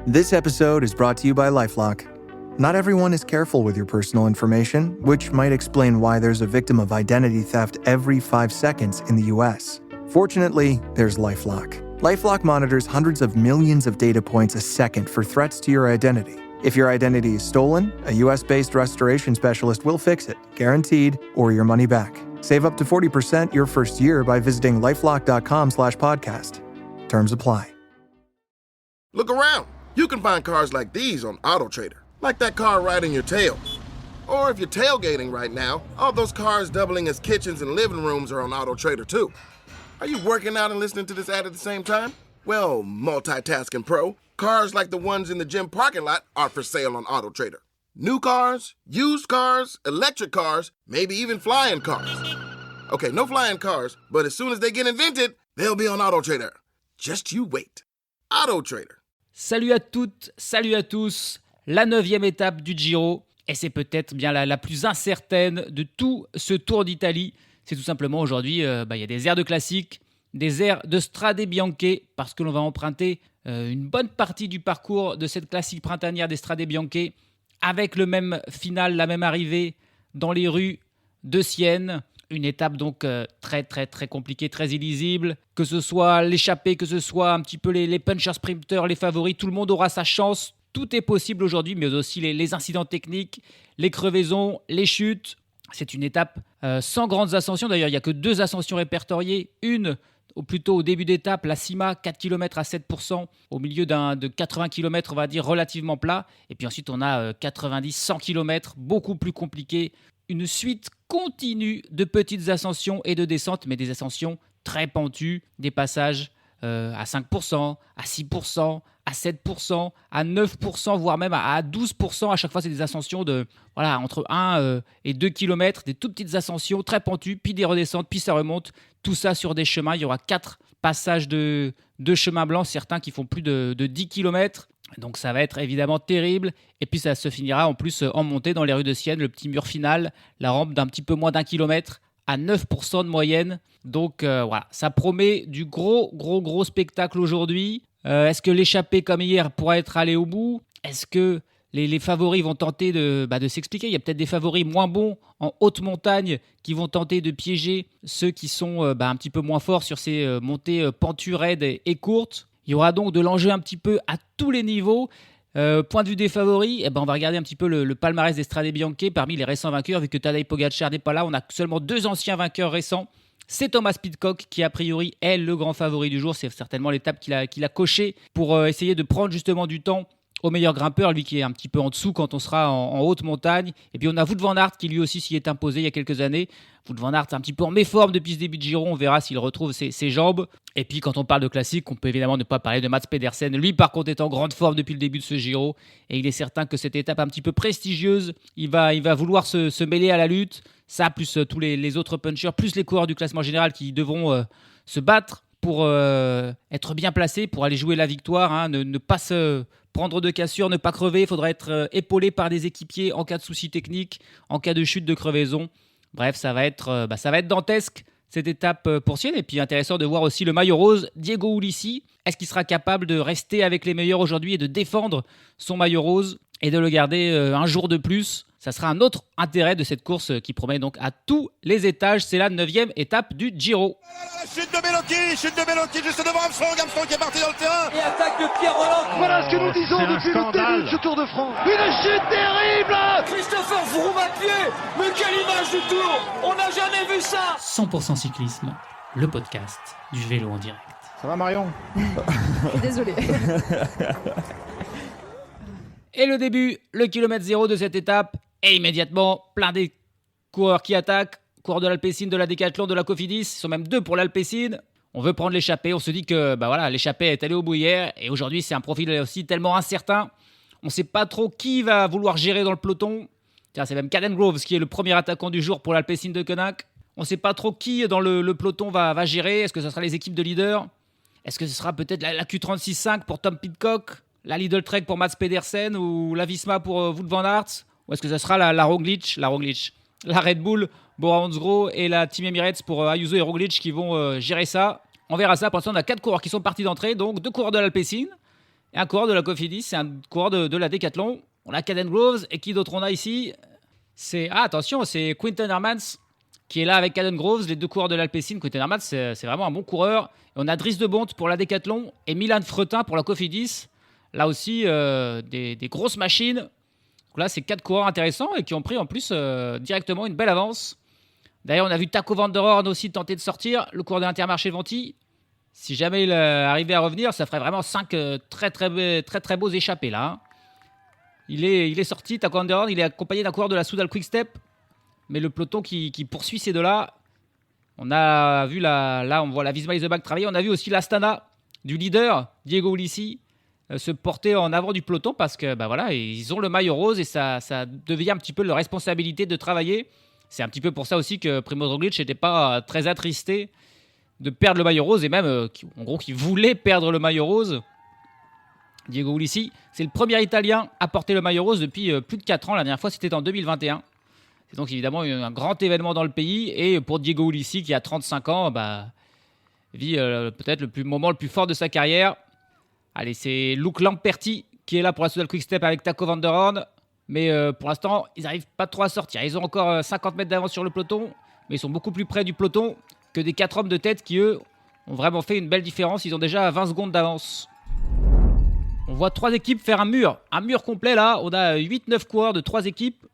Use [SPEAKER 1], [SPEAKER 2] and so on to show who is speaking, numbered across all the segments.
[SPEAKER 1] This episode is brought to you by LifeLock. Not everyone is careful with your personal information, which might explain why there's a victim of identity theft every 5 seconds in the US. Fortunately, there's LifeLock. LifeLock monitors hundreds of millions of data points a second for threats to your identity. If your identity is stolen, a US-based restoration specialist will fix it, guaranteed, or your money back. Save up to 40% your first year by visiting lifelock.com/podcast. Terms apply.
[SPEAKER 2] Look around. You can find cars like these on AutoTrader, like that car right in your tail. Or if you're tailgating right now, all those cars doubling as kitchens and living rooms are on AutoTrader too. Are you working out and listening to this ad at the same time? Well, multitasking pro, cars like the ones in the gym parking lot are for sale on AutoTrader. New cars, used cars, electric cars, maybe even flying cars. Okay, no flying cars, but as soon as they get invented, they'll be on AutoTrader. Just you wait. AutoTrader.
[SPEAKER 3] Salut à toutes, salut à tous. La 9e étape du Giro, et c'est peut-être bien la plus incertaine de tout ce Tour d'Italie. C'est tout simplement aujourd'hui, il y a des aires de classique, des aires de Strade Bianche, parce que l'on va emprunter une bonne partie du parcours de cette classique printanière des Strade Bianche, avec le même final, la même arrivée dans les rues de Sienne. Une étape donc très très très compliquée, très illisible. Que ce soit l'échappée, que ce soit un petit peu les punchers sprinters, les favoris, tout le monde aura sa chance. Tout est possible aujourd'hui, mais aussi les incidents techniques, les crevaisons, les chutes. C'est une étape sans grandes ascensions. D'ailleurs, il n'y a que 2 ascensions répertoriées. Une, plutôt au début d'étape, la Cima, 4 km à 7%, au milieu de 80 km, on va dire, relativement plat. Et puis ensuite, on a 90-100 km, beaucoup plus compliqué. Une suite continue de petites ascensions et de descentes, mais des ascensions très pentues, des passages à 5%, à 6%, à 7%, à 9%, voire même à 12%. À chaque fois, c'est des ascensions de entre 1 et 2 km, des toutes petites ascensions très pentues, puis des redescentes, puis ça remonte. Tout ça sur des chemins. Il y aura 4 passages de chemins blancs, certains qui font plus de 10 km. Donc ça va être évidemment terrible. Et puis ça se finira en plus en montée dans les rues de Sienne, le petit mur final, la rampe d'un petit peu moins d'1 kilomètre à 9% de moyenne. Donc voilà, ça promet du gros spectacle aujourd'hui. Est-ce que l'échappée comme hier pourra être allée au bout? Est-ce que les favoris vont tenter de s'expliquer? Il y a peut-être des favoris moins bons en haute montagne qui vont tenter de piéger ceux qui sont un petit peu moins forts sur ces montées pentues raides et courtes. Il y aura donc de l'enjeu un petit peu à tous les niveaux. Point de vue des favoris, on va regarder un petit peu le palmarès des Strade Bianche parmi les récents vainqueurs. Vu que Tadej Pogačar n'est pas là, on a seulement 2 anciens vainqueurs récents. C'est Thomas Pidcock qui, a priori, est le grand favori du jour. C'est certainement l'étape qu'il a cochée pour essayer de prendre justement du temps au meilleur grimpeur, lui qui est un petit peu en dessous quand on sera en haute montagne. Et puis on a Wout van Aert qui lui aussi s'y est imposé il y a quelques années. Wout van Aert est un petit peu en méforme depuis ce début de Giro, on verra s'il retrouve ses jambes. Et puis quand on parle de classique, on peut évidemment ne pas parler de Mats Pedersen. Lui par contre est en grande forme depuis le début de ce Giro. Et il est certain que cette étape un petit peu prestigieuse, il va vouloir se mêler à la lutte. Ça, plus tous les autres punchers, plus les coureurs du classement général qui devront se battre pour être bien placés, pour aller jouer la victoire, ne pas se prendre de cassure, ne pas crever. Il faudra être épaulé par des équipiers en cas de soucis techniques, en cas de chute de crevaison. Bref, ça va être dantesque cette étape pour Sienne. Et puis intéressant de voir aussi le maillot rose, Diego Ulissi. Est-ce qu'il sera capable de rester avec les meilleurs aujourd'hui et de défendre son maillot rose et de le garder un jour de plus? Ça sera un autre intérêt de cette course qui promet donc à tous les étages. C'est la 9e étape du Giro.
[SPEAKER 4] Chute de Bellocchi juste devant Armstrong qui est parti dans le terrain.
[SPEAKER 5] Et attaque de Pierre Rolland.
[SPEAKER 6] Voilà ce que nous disons depuis le début de ce Tour de France. Une chute terrible.
[SPEAKER 5] Christopher Froome à pied. Mais quelle image du Tour. On n'a jamais vu ça.
[SPEAKER 3] 100% cyclisme, le podcast du vélo en direct.
[SPEAKER 7] Ça va Marion?
[SPEAKER 8] Désolé.
[SPEAKER 3] Et le début, le kilomètre 0 de cette étape. Et immédiatement, plein des coureurs qui attaquent. Coureurs de l'Alpecin, de la Decathlon, de la Cofidis. Ils sont même 2 pour l'Alpecin. On veut prendre l'échappée. On se dit que l'échappée est allée au bout hier. Et aujourd'hui, c'est un profil aussi tellement incertain. On ne sait pas trop qui va vouloir gérer dans le peloton. Tiens, c'est même Caden Groves qui est le premier attaquant du jour pour l'Alpecin de Konak. On ne sait pas trop qui dans le peloton va gérer. Est-ce que ce sera les équipes de leaders? Est-ce que ce sera peut-être la Q36.5 pour Tom Pidcock? La Lidl Trek pour Mats Pedersen? Ou la Visma pour Wout van Aert? Ou est-ce que ce sera la Roglic, la Red Bull, Bora Hansgrohe et la Team Emirates pour Ayuso et Roglic qui vont gérer ça? On verra ça. Pour l'instant, on a 4 coureurs qui sont partis d'entrée. Donc 2 coureurs de l'Alpecin Et un coureur de la Cofidis, c'est un coureur de la Decathlon. On a Caden Groves, et qui d'autre on a ici? Attention, c'est Quinten Hermans qui est là avec Caden Groves, les deux coureurs de l'Alpecin. Quinten Hermans, c'est vraiment un bon coureur. Et on a Dries de Bondt pour la Decathlon et Milan Fretin pour la Cofidis. Là aussi, des grosses machines. Donc là, c'est 4 coureurs intéressants et qui ont pris en plus directement une belle avance. D'ailleurs, on a vu Taco van der Hoorn aussi tenter de sortir, le coureur de l'Intermarché Venti. Si jamais il arrivait à revenir, ça ferait vraiment 5 très beaux échappés là. Hein. Il est sorti, Taco van der Hoorn, il est accompagné d'un coureur de la Soudal Quick-Step. Mais le peloton qui poursuit ces deux-là, on a vu là on voit la Visma Isobag travailler. On a vu aussi l'Astana du leader, Diego Ulissi, se porter en avant du peloton parce que voilà, ils ont le maillot rose et ça devient un petit peu leur responsabilité de travailler. C'est un petit peu pour ça aussi que Primož Roglič n'était pas très attristé de perdre le maillot rose et même, en gros, qui voulait perdre le maillot rose. Diego Ulissi, c'est le premier Italien à porter le maillot rose depuis plus de 4 ans. La dernière fois, c'était en 2021. C'est donc évidemment un grand événement dans le pays. Et pour Diego Ulissi, qui a 35 ans, vit peut-être le moment le plus fort de sa carrière. Allez, c'est Luke Lamperti qui est là pour la Soudal Quick-Step avec Taco van der Hoorn. Mais pour l'instant, ils n'arrivent pas trop à sortir. Ils ont encore 50 mètres d'avance sur le peloton. Mais ils sont beaucoup plus près du peloton que des 4 hommes de tête qui, eux, ont vraiment fait une belle différence. Ils ont déjà 20 secondes d'avance. On voit 3 équipes faire un mur complet là. On a 8-9 coureurs de 3 équipes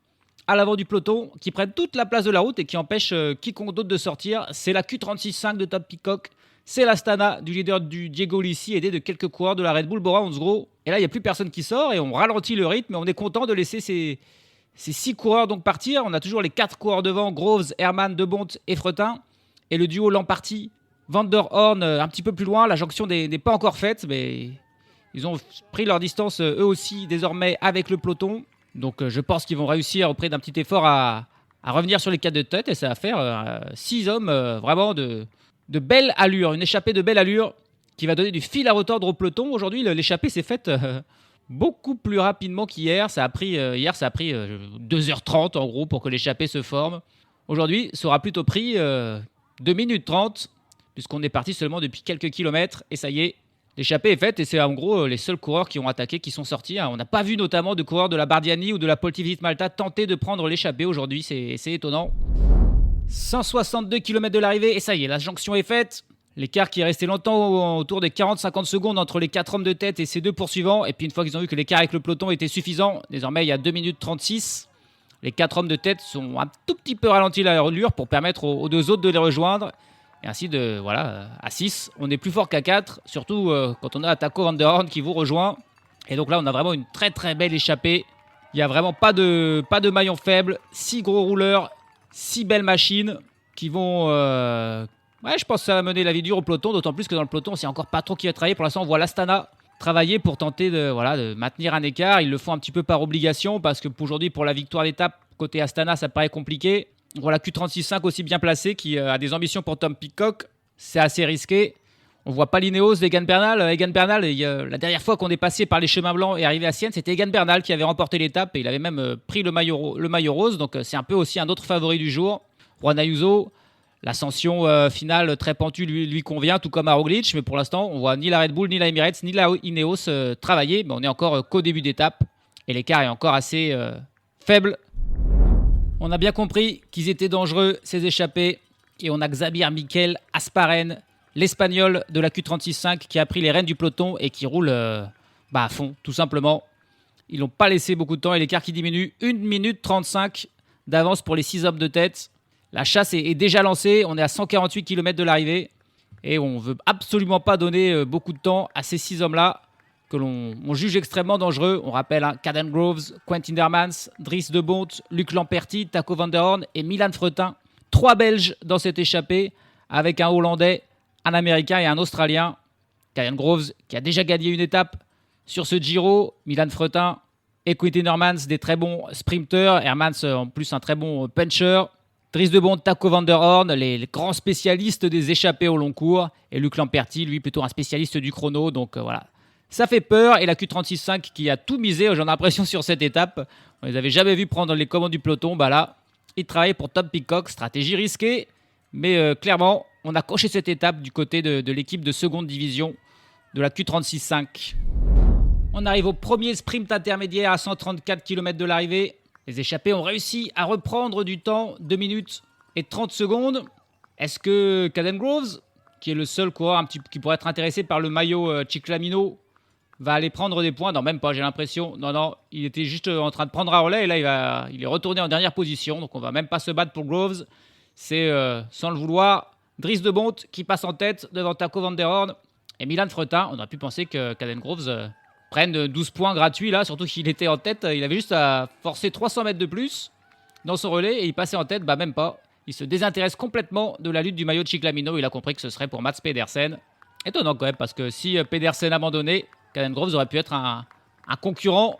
[SPEAKER 3] à l'avant du peloton qui prennent toute la place de la route et qui empêchent quiconque d'autre de sortir. C'est la Q36.5 de Tom Pidcock. C'est l'Astana du leader du Diego Ulissi, aidé de quelques coureurs de la Red Bull Bora Hansgrohe. Et là, il n'y a plus personne qui sort et on ralentit le rythme. Et on est content de laisser ces 6 coureurs donc partir. On a toujours les 4 coureurs devant, Groves, Herman, De Bondt et Fretin. Et le duo Lamparty, Van der Hoorn un petit peu plus loin. La jonction n'est pas encore faite, mais ils ont pris leur distance eux aussi désormais avec le peloton. Donc je pense qu'ils vont réussir auprès d'un petit effort à revenir sur les 4 de tête. Et ça va faire 6 hommes vraiment de belle allure. Une échappée de belle allure qui va donner du fil à retordre au peloton. Aujourd'hui, l'échappée s'est faite beaucoup plus rapidement qu'hier. Hier, ça a pris 2h30 en gros pour que l'échappée se forme. Aujourd'hui, ça aura plutôt pris 2 minutes 30 puisqu'on est parti seulement depuis quelques kilomètres. Et ça y est, l'échappée est faite et c'est en gros les seuls coureurs qui ont attaqué qui sont sortis. On n'a pas vu notamment de coureurs de la Bardiani ou de la Poltivit Malta tenter de prendre l'échappée aujourd'hui. C'est étonnant. 162 km de l'arrivée et ça y est, la jonction est faite. L'écart qui est resté longtemps autour des 40-50 secondes entre les 4 hommes de tête et ces 2 poursuivants. Et puis une fois qu'ils ont vu que l'écart avec le peloton était suffisant, désormais il y a 2 minutes 36. Les 4 hommes de tête sont un tout petit peu ralentis la allure pour permettre aux 2 autres de les rejoindre. Et ainsi, à 6, on est plus fort qu'à 4, surtout quand on a Taco van der Hoorn qui vous rejoint. Et donc là, on a vraiment une très très belle échappée. Il n'y a vraiment pas de maillon faible. 6 gros rouleurs, 6 belles machines qui vont... je pense que ça va mener la vie dure au peloton, d'autant plus que dans le peloton, c'est encore pas trop qui va travailler. Pour l'instant, on voit l'Astana travailler pour tenter de maintenir un écart. Ils le font un petit peu par obligation parce que aujourd'hui, pour la victoire d'étape, côté Astana, ça paraît compliqué. On voit la Q36.5 aussi bien placée qui a des ambitions pour Tom Pidcock. C'est assez risqué. On voit pas l'Ineos d'Egan Bernal. Egan Bernal, la dernière fois qu'on est passé par les chemins blancs et arrivé à Sienne, c'était Egan Bernal qui avait remporté l'étape et il avait même pris le maillot rose. Donc c'est un peu aussi un autre favori du jour. Juan Ayuso, l'ascension finale très pentue lui convient, tout comme à Roglič. Mais pour l'instant, on voit ni la Red Bull, ni la Emirates, ni la Ineos travailler. Mais on est encore qu'au début d'étape et l'écart est encore assez faible. On a bien compris qu'ils étaient dangereux, ces échappés. Et on a Xavier Miquel Asparen, l'Espagnol de la Q36.5, qui a pris les rênes du peloton et qui roule à fond, tout simplement. Ils n'ont pas laissé beaucoup de temps et l'écart qui diminue. 1 minute 35 d'avance pour les 6 hommes de tête. La chasse est déjà lancée. On est à 148 km de l'arrivée. Et on ne veut absolument pas donner beaucoup de temps à ces 6 hommes-là que l'on juge extrêmement dangereux. On rappelle Caden Groves, Quinten Hermans, Dries de Bondt, Luc Lamperti, Taco van der Hoorn et Milan Fretin. 3 Belges dans cette échappée avec un Hollandais, un Américain et un Australien. Caden Groves qui a déjà gagné une étape sur ce Giro. Milan Fretin et Quinten Hermans, des très bons sprinteurs. Hermans en plus un très bon puncher. Dries de Bondt, Taco van der Hoorn, les grands spécialistes des échappées au long cours. Et Luc Lamperti, lui plutôt un spécialiste du chrono. Donc voilà. Ça fait peur et la Q36.5 qui a tout misé, j'en ai l'impression, sur cette étape. On les avait jamais vus prendre les commandes du peloton. Là, ils travaillent pour Tom Pidcock. Stratégie risquée, mais clairement, on a coché cette étape du côté de l'équipe de seconde division de la Q36.5. On arrive au premier sprint intermédiaire à 134 km de l'arrivée. Les échappés ont réussi à reprendre du temps, 2 minutes et 30 secondes. Est-ce que Caden Groves, qui est le seul coureur qui pourrait être intéressé par le maillot Chiclamino, va aller prendre des points? Non, même pas, j'ai l'impression. Non, il était juste en train de prendre un relais et là, il est retourné en dernière position. Donc on va même pas se battre pour Groves. C'est, sans le vouloir, Dries de Bondt qui passe en tête devant Taco van der Hoorn et Milan Fretin. On aurait pu penser que Caden Groves prenne 12 points gratuits là, surtout qu'il était en tête. Il avait juste à forcer 300 mètres de plus dans son relais et il passait en tête, même pas. Il se désintéresse complètement de la lutte du maillot de Chiclamino. Il a compris que ce serait pour Mats Pedersen. Étonnant quand même, parce que si Pedersen abandonnait, Caden Groves aurait pu être un concurrent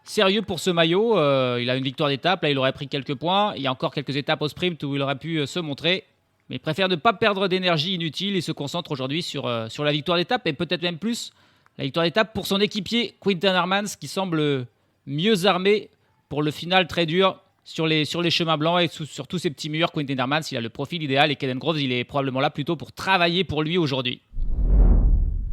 [SPEAKER 3] sérieux pour ce maillot. Il a une victoire d'étape, là il aurait pris quelques points. Il y a encore quelques étapes au sprint où il aurait pu se montrer. Mais il préfère ne pas perdre d'énergie inutile et se concentre aujourd'hui sur la victoire d'étape et peut-être même plus la victoire d'étape pour son équipier Quinten Hermans qui semble mieux armé pour le final très dur sur les chemins blancs et sur tous ces petits murs. Quinten Hermans, il a le profil idéal et Caden Groves, il est probablement là plutôt pour travailler pour lui aujourd'hui.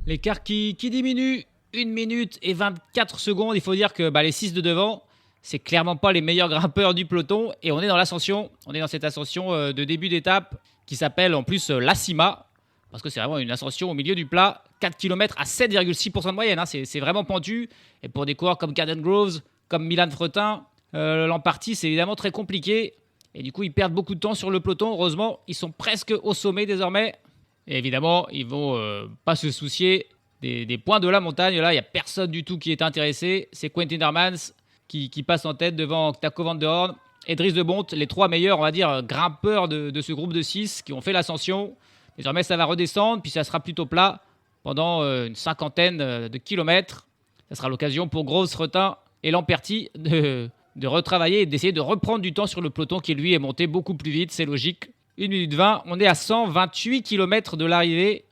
[SPEAKER 3] L'écart qui diminue, 1 minute et 24 secondes. Il faut dire que les 6 de devant, c'est clairement pas les meilleurs grimpeurs du peloton. Et on est dans l'ascension, on est dans cette ascension de début d'étape qui s'appelle en plus la Cima. Parce que c'est vraiment une ascension au milieu du plat. 4 km à 7,6% de moyenne. C'est vraiment pentu. Et pour des coureurs comme Caden Groves, comme Milan Fretin, l'Amparti, c'est évidemment très compliqué. Et du coup, ils perdent beaucoup de temps sur le peloton. Heureusement, ils sont presque au sommet désormais. Et évidemment, ils vont pas se soucier des points de la montagne. Là, il n'y a personne du tout qui est intéressé. C'est Quinten Hermans qui passe en tête devant Taco van der Hoorn et Dries de Bondt, les 3 meilleurs, on va dire, grimpeurs de ce groupe de 6 qui ont fait l'ascension. Désormais, ça va redescendre, puis ça sera plutôt plat pendant une cinquantaine de kilomètres. Ça sera l'occasion pour Groves, Fretin et Lamperti de retravailler et d'essayer de reprendre du temps sur le peloton qui, lui, est monté beaucoup plus vite. C'est logique. 1 minute 20, on est à 128 km de l'arrivée.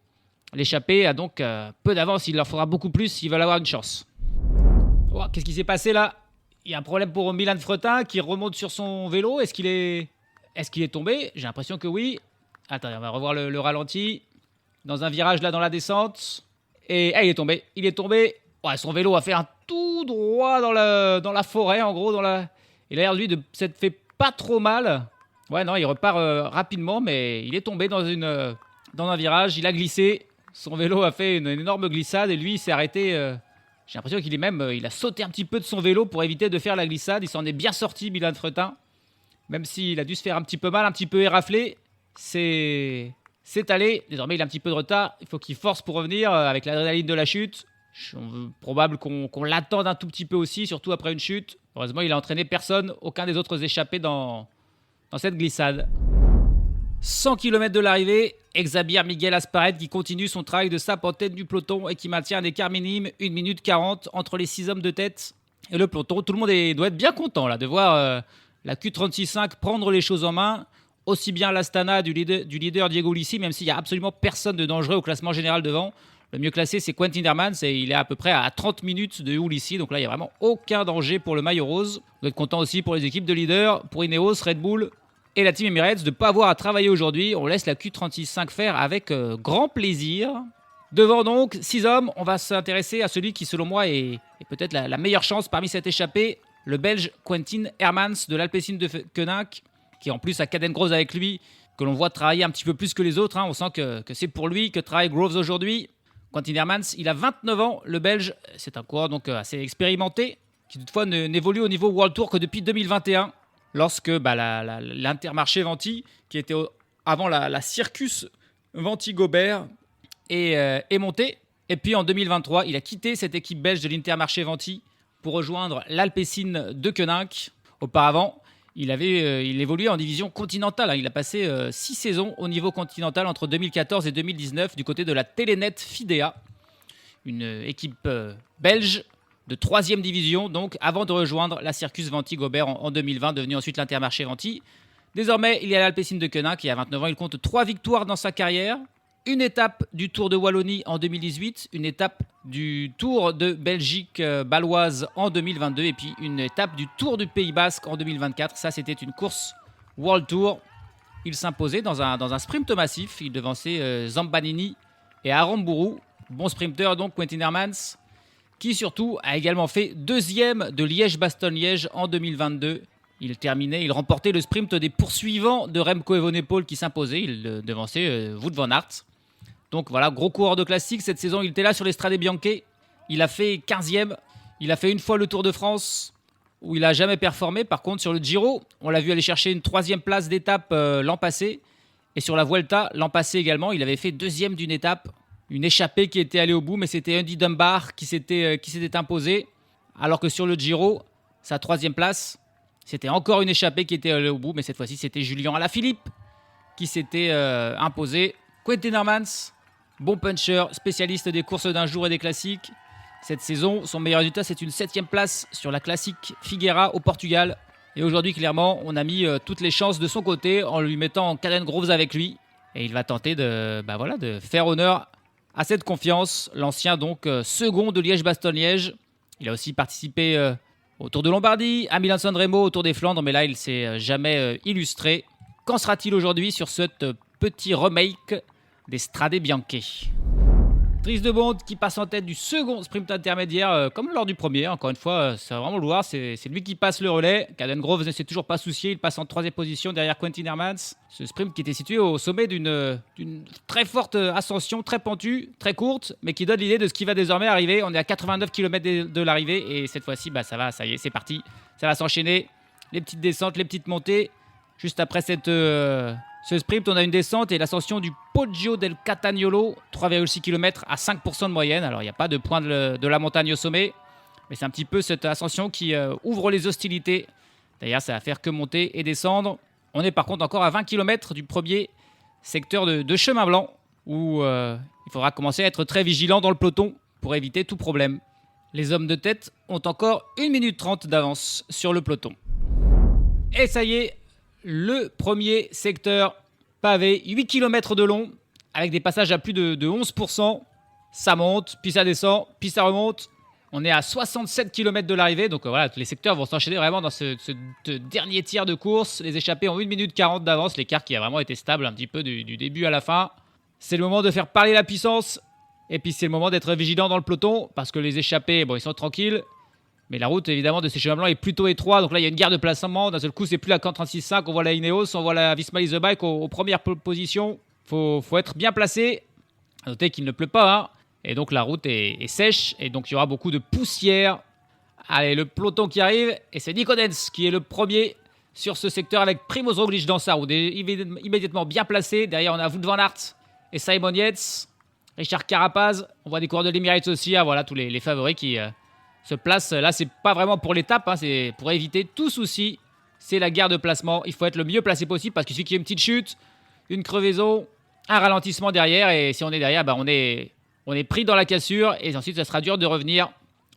[SPEAKER 3] L'échappée a donc peu d'avance. Il leur faudra beaucoup plus s'ils veulent avoir une chance. Oh, qu'est-ce qui s'est passé là? Il y a un problème pour Milan Fretin qui remonte sur son vélo. Est-ce qu'il est tombé? J'ai l'impression que oui. Attendez, on va revoir le ralenti. Dans un virage là dans la descente. Et il est tombé. Ouais, son vélo a fait un tout droit dans la forêt en gros. Il a l'air lui de s'être fait pas trop mal. Ouais, non, il repart rapidement, mais il est tombé dans un virage. Il a glissé. Son vélo a fait une énorme glissade et lui, il s'est arrêté. J'ai l'impression il a sauté un petit peu de son vélo pour éviter de faire la glissade. Il s'en est bien sorti, Milan Fretin. Même s'il a dû se faire un petit peu mal, un petit peu éraflé. C'est allé. Désormais, il a un petit peu de retard. Il faut qu'il force pour revenir avec l'adrénaline de la chute. Probable qu'on l'attende un tout petit peu aussi, surtout après une chute. Heureusement, il a entraîné personne, aucun des autres échappés dans cette glissade. 100 km de l'arrivée, Xavier Miguel Asparet qui continue son travail de sape en tête du peloton et qui maintient un écart minime, 1 minute 40 entre les 6 hommes de tête et le peloton. Tout le monde doit être bien content là, de voir la Q36.5 prendre les choses en main, aussi bien l'Astana du leader Diego Ulissi, même s'il n'y a absolument personne de dangereux au classement général devant. Le mieux classé, c'est Quinten Hermans et il est à peu près à 30 minutes de Ulissi. Donc là, il n'y a vraiment aucun danger pour le maillot rose. On doit être content aussi pour les équipes de leaders, pour Ineos, Red Bull et la Team Emirates de ne pas avoir à travailler aujourd'hui. On laisse la Q36.5 faire avec grand plaisir. Devant donc 6 hommes, on va s'intéresser à celui qui, selon moi, est peut-être la meilleure chance parmi cette échappée. Le Belge Quinten Hermans de l'Alpecin de Koninck, qui en plus a Caden Groves avec lui, que l'on voit travailler un petit peu plus que les autres. On sent que c'est pour lui que travaille Groves aujourd'hui. Quinten Hermans, il a 29 ans, le Belge. C'est un coureur donc assez expérimenté, qui toutefois n'évolue au niveau World Tour que depuis 2021, lorsque l'Intermarché Venti, qui était avant la Circus Venti-Gobert, est monté. Et puis en 2023, il a quitté cette équipe belge de l'Intermarché Venti pour rejoindre l'Alpecin de Koninck. Auparavant, il évoluait en division continentale. Il a passé 6 saisons au niveau continental entre 2014 et 2019 du côté de la Telenet Fidea, une équipe belge de 3e division, donc avant de rejoindre la Circus Venti-Gobert en 2020, devenu ensuite l'Intermarché Venti. Désormais, il est à l'Alpecin de Koninck et à 29 ans, il compte 3 victoires dans sa carrière. Une étape du Tour de Wallonie en 2018, une étape du Tour de Belgique baloise en 2022 et puis une étape du Tour du Pays Basque en 2024. Ça, c'était une course World Tour. Il s'imposait dans un sprint massif. Il devançait Zambanini et Aramburu. Bon sprinter donc, Quinten Hermans, qui surtout a également fait deuxième de Liège-Bastogne-Liège en 2022. Il remportait le sprint des poursuivants de Remco Evenepoel qui s'imposait. Il devançait Wout van Aert. Donc voilà, gros coureur de classique. Cette saison, il était là sur les Strade Bianche. Il a fait 15e. Il a fait une fois le Tour de France où il n'a jamais performé. Par contre, sur le Giro, on l'a vu aller chercher une 3e place d'étape l'an passé. Et sur la Vuelta, l'an passé également, il avait fait 2e d'une étape. Une échappée qui était allée au bout, mais c'était Andy Dunbar qui s'était imposé. Alors que sur le Giro, sa 3e place, c'était encore une échappée qui était allée au bout. Mais cette fois-ci, c'était Julien Alaphilippe qui s'était imposé. Quentin Hermans, bon puncher, spécialiste des courses d'un jour et des classiques. Cette saison, son meilleur résultat, c'est une 7e place sur la classique Figueira au Portugal. Et aujourd'hui, clairement, on a mis toutes les chances de son côté en lui mettant Caden Groves avec lui. Et il va tenter de faire honneur à cette confiance. L'ancien donc second de Liège-Bastogne-Liège. Il a aussi participé au Tour de Lombardie, à Milan-San Remo, au Tour des Flandres. Mais là, il ne s'est jamais illustré. Qu'en sera-t-il aujourd'hui sur ce petit remake des Strade Bianche? Dries de Bont qui passe en tête du second sprint intermédiaire, comme lors du premier. Encore une fois, c'est vraiment le voir. C'est lui qui passe le relais. Caden Groves ne s'est toujours pas soucié. Il passe en 3e position derrière Quentin Hermans. Ce sprint qui était situé au sommet d'une très forte ascension, très pentue, très courte, mais qui donne l'idée de ce qui va désormais arriver. On est à 89 km de l'arrivée et cette fois-ci, ça y est, c'est parti. Ça va s'enchaîner. Les petites descentes, les petites montées. Juste après ce sprint, on a une descente et l'ascension du Poggio del Catagnolo, 3,6 km à 5% de moyenne. Alors, il n'y a pas de point de la montagne au sommet, mais c'est un petit peu cette ascension qui ouvre les hostilités. D'ailleurs, ça va faire que monter et descendre. On est par contre encore à 20 km du premier secteur de chemin blanc, où il faudra commencer à être très vigilant dans le peloton pour éviter tout problème. Les hommes de tête ont encore 1 minute 30 d'avance sur le peloton. Et ça y est, le premier secteur pavé, 8 km de long, avec des passages à plus de 11%. Ça monte, puis ça descend, puis ça remonte. On est à 67 km de l'arrivée, donc voilà, les secteurs vont s'enchaîner vraiment dans ce dernier tiers de course. Les échappés ont 1 minute 40 d'avance, l'écart qui a vraiment été stable un petit peu du début à la fin. C'est le moment de faire parler la puissance, et puis c'est le moment d'être vigilant dans le peloton, parce que les échappés, ils sont tranquilles. Mais la route, évidemment, de ces chemins blancs est plutôt étroite. Donc là, il y a une guerre de placement. D'un seul coup, c'est plus la 36.5. On voit la Ineos, on voit la Visma Lease Bike aux premières positions. Faut être bien placé. À noter qu'il ne pleut pas. Hein. Et donc, la route est sèche. Et donc, il y aura beaucoup de poussière. Allez, le peloton qui arrive. Et c'est Nico Denz qui est le premier sur ce secteur avec Primoz Roglic dans sa route. Immédiatement bien placé. Derrière, on a Wout van Aert et Simon Yates. Richard Carapaz. On voit des coureurs de l'Emirates aussi. Ah, voilà, tous les favoris qui se placent. Là, c'est pas vraiment pour l'étape. Hein, c'est pour éviter tout souci. C'est la guerre de placement. Il faut être le mieux placé possible parce qu'il suffit qu'il y ait une petite chute, une crevaison, un ralentissement derrière. Et si on est derrière, on est pris dans la cassure. Et ensuite, ça sera dur de revenir.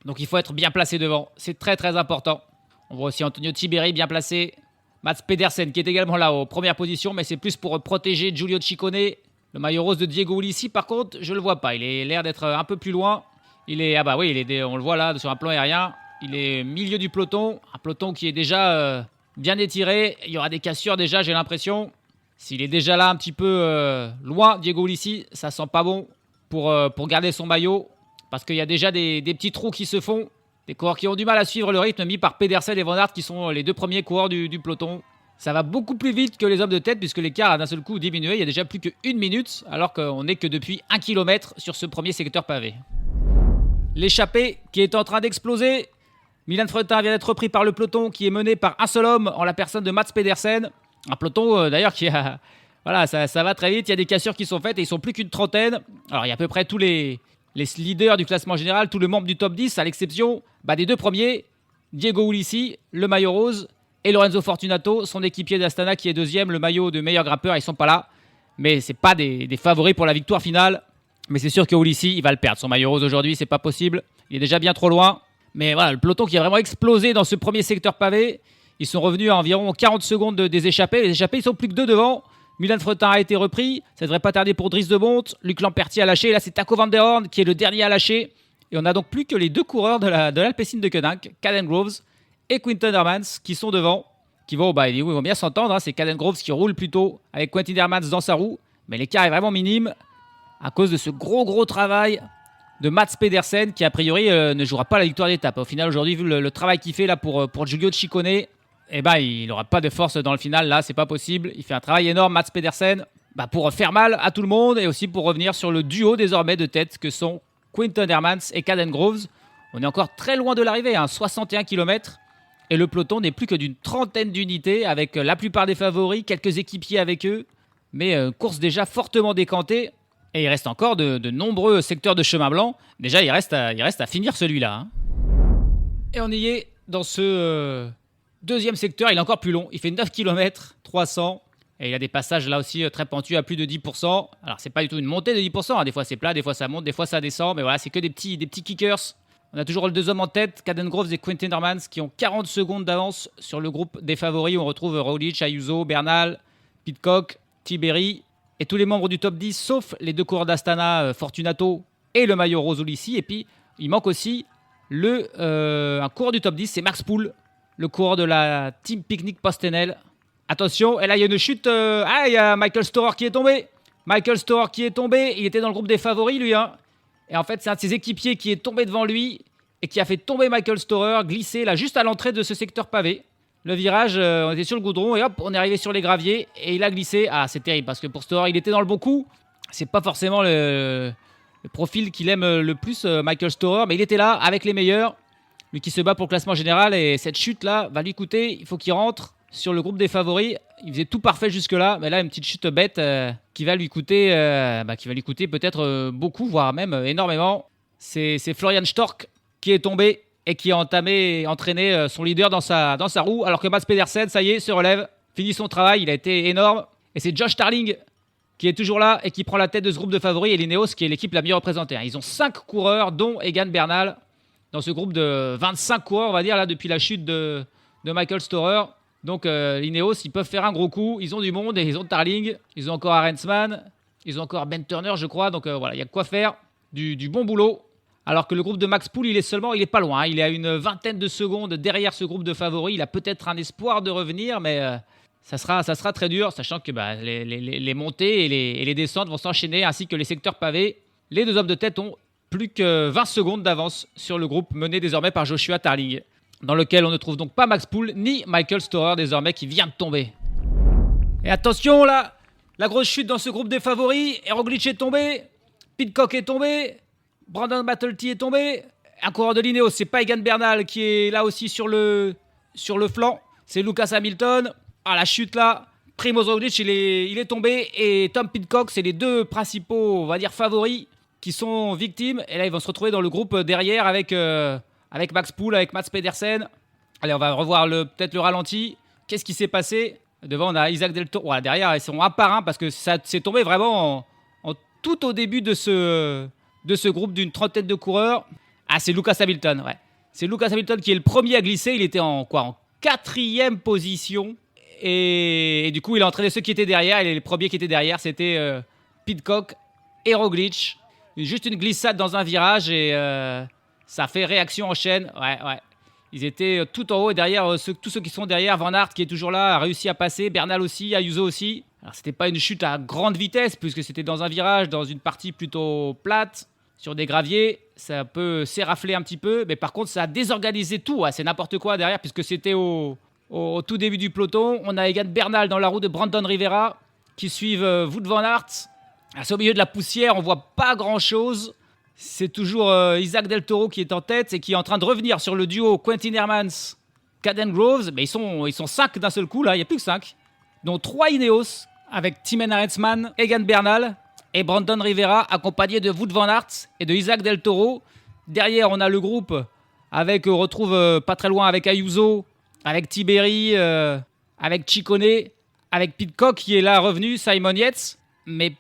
[SPEAKER 3] Donc, il faut être bien placé devant. C'est très, très important. On voit aussi Antonio Tiberi bien placé. Mats Pedersen qui est également là aux premières positions. Mais c'est plus pour protéger Giulio Ciccone. Le maillot rose de Diego Ulissi, par contre, je le vois pas. Il a l'air d'être un peu plus loin. On le voit là sur un plan aérien. Il est milieu du peloton. Un peloton qui est déjà bien étiré. Il y aura des cassures déjà, j'ai l'impression. S'il est déjà là un petit peu loin, Diego Ulissi, ça sent pas bon pour garder son maillot. Parce qu'il y a déjà des petits trous qui se font. Des coureurs qui ont du mal à suivre le rythme mis par Pedersen et Van Aert qui sont les deux premiers coureurs du peloton. Ça va beaucoup plus vite que les hommes de tête puisque l'écart a d'un seul coup diminué. Il y a déjà plus qu'1 minute alors qu'on n'est que depuis 1 km sur ce premier secteur pavé. L'échappée qui est en train d'exploser. Milan Fretin vient d'être repris par le peloton qui est mené par un seul homme en la personne de Mats Pedersen. Un peloton d'ailleurs qui a... Voilà, ça va très vite. Il y a des cassures qui sont faites et ils sont plus qu'une trentaine. Alors il y a à peu près tous les leaders du classement général, tous les membres du top 10 à l'exception des deux premiers. Diego Ulissi, le maillot rose. Et Lorenzo Fortunato, son équipier d'Astana qui est deuxième, le maillot de meilleur grimpeur, ils sont pas là. Mais c'est pas des favoris pour la victoire finale. Mais c'est sûr que Ulissi, il va le perdre. Son maillot rose aujourd'hui, c'est pas possible. Il est déjà bien trop loin. Mais voilà, le peloton qui a vraiment explosé dans ce premier secteur pavé. Ils sont revenus à environ 40 secondes des échappés. Les échappés, ils sont plus que deux devant. Milan Fretin a été repris. Ça devrait pas tarder pour Dries de Bont. Luc Lampertier a lâché. Et là, c'est Taco van der Horn qui est le dernier à lâcher. Et on a donc plus que les deux coureurs de l'Alpecin de Koninck, Caden Groves et Quentin Hermans qui sont devant, ils vont bien s'entendre. Hein. C'est Caden Groves qui roule plutôt avec Quentin Hermans dans sa roue, mais l'écart est vraiment minime à cause de ce gros travail Mats Pedersen qui a priori ne jouera pas la victoire d'étape. Au final aujourd'hui, vu le travail qu'il fait là pour Giulio Ciccone, il n'aura pas de force dans le final. Là, c'est pas possible. Il fait un travail énorme, Mats Pedersen, pour faire mal à tout le monde et aussi pour revenir sur le duo désormais de tête que sont Quinten Hermans et Caden Groves. On est encore très loin de l'arrivée, 61 km. Et le peloton n'est plus que d'une trentaine d'unités avec la plupart des favoris, quelques équipiers avec eux. Mais course déjà fortement décantée. Et il reste encore de nombreux secteurs de chemin blanc. Déjà, il reste à finir celui-là. Et on y est dans ce deuxième secteur. Il est encore plus long. Il fait 9 km, 300. Et il y a des passages là aussi très pentus à plus de 10%. Alors, c'est pas du tout une montée de 10%. Des fois, c'est plat, des fois, ça monte, des fois, ça descend. Mais voilà, c'est que des petits kickers. On a toujours les deux hommes en tête, Caden Groves et Quinten Hermans, qui ont 40 secondes d'avance sur le groupe des favoris. On retrouve Roglic, Ayuso, Bernal, Pidcock, Tiberi et tous les membres du top 10, sauf les deux coureurs d'Astana, Fortunato et le maillot rose Ulissi. Et puis, il manque aussi un coureur du top 10, c'est Max Poole, le coureur de la Team Picnic Postenel. Attention, et là, il y a une chute. Il y a Michael Storer qui est tombé. Il était dans le groupe des favoris, lui. Et en fait, c'est un de ses équipiers qui est tombé devant lui et qui a fait tomber Michael Storer, glissé là juste à l'entrée de ce secteur pavé. Le virage, on était sur le goudron et hop, on est arrivé sur les graviers et il a glissé. Ah, c'est terrible parce que pour Storer, il était dans le bon coup. C'est pas forcément le profil qu'il aime le plus, Michael Storer, mais il était là avec les meilleurs. Lui qui se bat pour le classement général et cette chute-là va lui coûter. Il faut qu'il rentre sur le groupe des favoris. Il faisait tout parfait jusque-là, mais là, une petite chute bête qui va lui coûter peut-être beaucoup, voire même énormément. C'est Florian Stork qui est tombé et qui a entraîné son leader dans sa roue, alors que Mats Pedersen, ça y est, se relève, finit son travail, il a été énorme. Et c'est Josh Starling qui est toujours là et qui prend la tête de ce groupe de favoris, et l'Ineos qui est l'équipe la mieux représentée. Ils ont 5 coureurs, dont Egan Bernal, dans ce groupe de 25 coureurs, on va dire, là, depuis la chute de Michael Storer. Donc l'Ineos, ils peuvent faire un gros coup. Ils ont du monde et ils ont Tarling. Ils ont encore Arensman. Ils ont encore Ben Turner, je crois. Donc voilà, il y a de quoi faire. Du bon boulot. Alors que le groupe de Max Poole, il est pas loin. Il est à une vingtaine de secondes derrière ce groupe de favoris. Il a peut-être un espoir de revenir, mais ça sera très dur, sachant que les montées et les descentes vont s'enchaîner, ainsi que les secteurs pavés. Les deux hommes de tête ont plus que 20 secondes d'avance sur le groupe mené désormais par Joshua Tarling, dans lequel on ne trouve donc pas Max Poole ni Michael Storer désormais qui vient de tomber. Et attention là, la grosse chute dans ce groupe des favoris. Roglic est tombé, Pidcock est tombé, Brandon Battlety est tombé. Un coureur de l'Ineos, c'est pas Egan Bernal qui est là aussi sur le flanc, c'est Lucas Hamilton. Ah, la chute là, Primoz Roglic il est tombé et Tom Pidcock, c'est les deux principaux, on va dire, favoris qui sont victimes. Et là ils vont se retrouver dans le groupe derrière avec Max Poole, avec Mats Pedersen. Allez, on va revoir peut-être le ralenti. Qu'est-ce qui s'est passé ? Devant, on a Isaac Del Toro. Voilà, derrière, ils sont un par un parce que ça s'est tombé vraiment tout au début de ce groupe d'une trentaine de coureurs. Ah, c'est Lucas Hamilton, ouais. C'est Lucas Hamilton qui est le premier à glisser. Il était en 4e position. Et du coup, il a entraîné ceux qui étaient derrière. Et les premiers qui étaient derrière, c'était Pidcock et Roglic. Juste une glissade dans un virage et ça fait réaction en chaîne. Ouais. Ils étaient tout en haut et derrière, tous ceux qui sont derrière. Van Aert qui est toujours là a réussi à passer. Bernal aussi, Ayuso aussi. Alors c'était pas une chute à grande vitesse puisque c'était dans un virage, dans une partie plutôt plate, sur des graviers. Ça peut s'érafler un petit peu, mais par contre ça a désorganisé tout. Ouais, c'est n'importe quoi derrière puisque c'était au tout début du peloton. On a Egan Bernal dans la roue de Brandon Rivera qui suivent Wout van Aert. C'est au milieu de la poussière, on voit pas grand chose. C'est toujours Isaac Del Toro qui est en tête et qui est en train de revenir sur le duo Quinten Hermans, Caden Groves. Mais ils sont 5 d'un seul coup là, il n'y a plus que 5. Dont 3 Ineos avec Timen Arensman, Egan Bernal et Brandon Rivera accompagnés de Wout van Aert et de Isaac Del Toro. Derrière on a le groupe avec, on retrouve pas très loin avec Ayuso, avec Tiberi, avec Ciccone, avec Pidcock qui est là revenu, Simon Yates, mais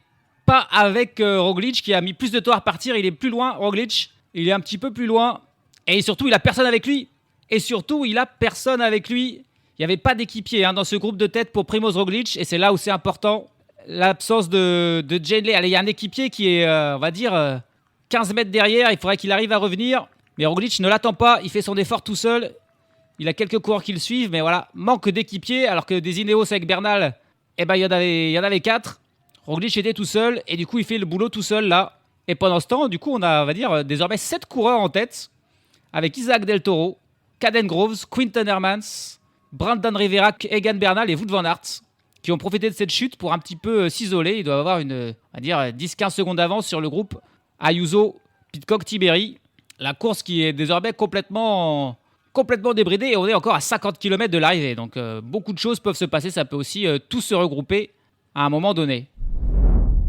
[SPEAKER 3] pas avec Roglic qui a mis plus de temps à repartir. Il est plus loin, Roglic. Il est un petit peu plus loin. Et surtout, il a personne avec lui. Il n'y avait pas d'équipier dans ce groupe de tête pour Primoz Roglic. Et c'est là où c'est important. L'absence de Jane Lay. Allez, il y a un équipier qui est, on va dire, 15 mètres derrière. Il faudrait qu'il arrive à revenir. Mais Roglic ne l'attend pas. Il fait son effort tout seul. Il a quelques coureurs qui le suivent. Mais voilà, manque d'équipier. Alors que des Ineos avec Bernal, il y en avait 4. Roglic était tout seul et du coup il fait le boulot tout seul là. Et pendant ce temps, du coup, on a, on va dire, désormais 7 coureurs en tête, avec Isaac Del Toro, Caden Groves, Quinton Hermans, Brandon Rivera, Egan Bernal et Wout van Aert, qui ont profité de cette chute pour un petit peu s'isoler. Ils doivent avoir on va dire, 10-15 secondes d'avance sur le groupe Ayuso, Pidcock, Tiberi. La course qui est désormais complètement débridée et on est encore à 50 km de l'arrivée. Donc beaucoup de choses peuvent se passer, ça peut aussi tout se regrouper à un moment donné.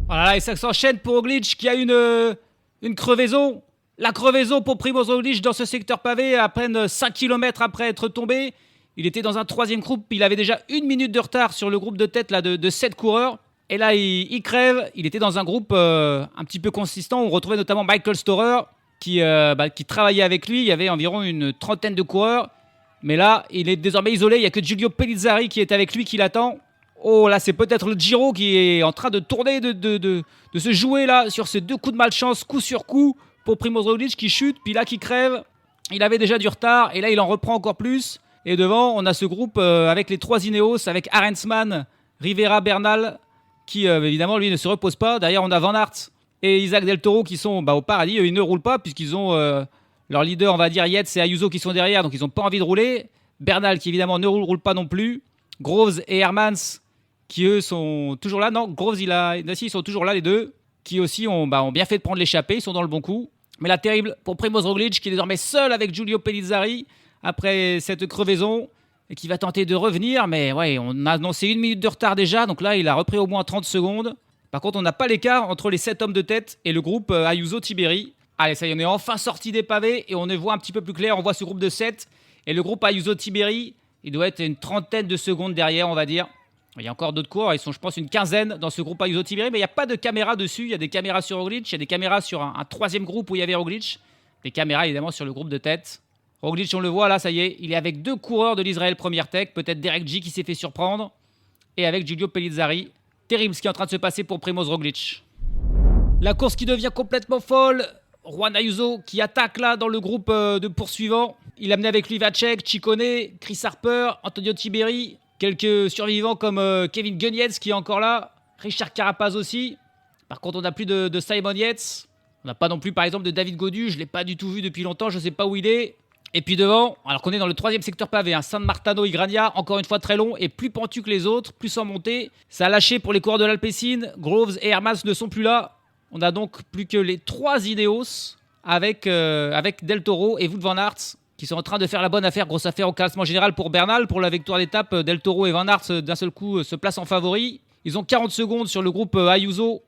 [SPEAKER 3] Voilà, et ça s'enchaîne pour Roglic qui a une crevaison. La crevaison pour Primož Roglic dans ce secteur pavé à peine 5 km après être tombé. Il était dans un troisième groupe, il avait déjà 1 minute de retard sur le groupe de tête là, de 7 coureurs. Et là, il crève. Il était dans un groupe un petit peu consistant. On retrouvait notamment Michael Storer qui travaillait avec lui. Il y avait environ une trentaine de coureurs. Mais là, il est désormais isolé. Il n'y a que Giulio Pellizzari qui est avec lui, qui l'attend. Oh là, c'est peut-être le Giro qui est en train de tourner, de se jouer là sur ces 2 coups de malchance, coup sur coup, pour Primož Roglic qui chute, puis là qui crève. Il avait déjà du retard et là il en reprend encore plus. Et devant, on a ce groupe avec les 3 Ineos, avec Arensman, Rivera, Bernal, qui évidemment lui ne se repose pas. D'ailleurs, on a Van Aert et Isaac Del Toro qui sont au paradis. Eux, ils ne roulent pas puisqu'ils ont leur leader, on va dire, Yates et Ayuso qui sont derrière, donc ils n'ont pas envie de rouler. Bernal qui évidemment ne roule pas non plus. Groves et Hermans qui eux sont toujours là. Non, Groves, ils sont toujours là les deux, qui aussi ont bien fait de prendre l'échappée, ils sont dans le bon coup. Mais là, terrible pour Primož Roglic qui est désormais seul avec Giulio Pellizzari après cette crevaison et qui va tenter de revenir. Mais ouais, on a annoncé 1 minute de retard déjà, donc là, il a repris au moins 30 secondes. Par contre, on n'a pas l'écart entre les 7 hommes de tête et le groupe Ayuso-Tiberi. Allez, ça y est, on est enfin sorti des pavés et on y voit un petit peu plus clair. On voit ce groupe de 7 et le groupe Ayuso-Tiberi, il doit être une trentaine de secondes derrière, on va dire. Il y a encore d'autres coureurs, ils sont je pense une quinzaine dans ce groupe Ayuso-Tiberi, mais il n'y a pas de caméra dessus. Il y a des caméras sur Roglic, il y a des caméras sur un troisième groupe où il y avait Roglic. Des caméras évidemment sur le groupe de tête. Roglic, on le voit là, ça y est, il est avec 2 coureurs de l'Israël Première Tech, peut-être Derek G qui s'est fait surprendre, et avec Giulio Pellizzari. Terrible ce qui est en train de se passer pour Primož Roglic. La course qui devient complètement folle. Juan Ayuso qui attaque là dans le groupe de poursuivants. Il a amené avec lui Vacek, Ciccone, Chris Harper, Antonio Tiberi, quelques survivants comme Kevin Guenietz qui est encore là, Richard Carapaz aussi. Par contre, on n'a plus de Simon Yates. On n'a pas non plus par exemple de David Gaudu, je ne l'ai pas du tout vu depuis longtemps, je ne sais pas où il est. Et puis devant, alors qu'on est dans le 3e secteur pavé, San Martano Igrania, encore une fois très long et plus pentu que les autres, plus en montée. Ça a lâché pour les coureurs de l'Alpecin. Groves et Hermans ne sont plus là. On a donc plus que les 3 Ineos avec Del Toro et Wout van Aert qui sont en train de faire la bonne affaire. Grosse affaire au classement général pour Bernal. Pour la victoire d'étape, Del Toro et Van Aert d'un seul coup se placent en favoris. Ils ont 40 secondes sur le groupe Ayuso.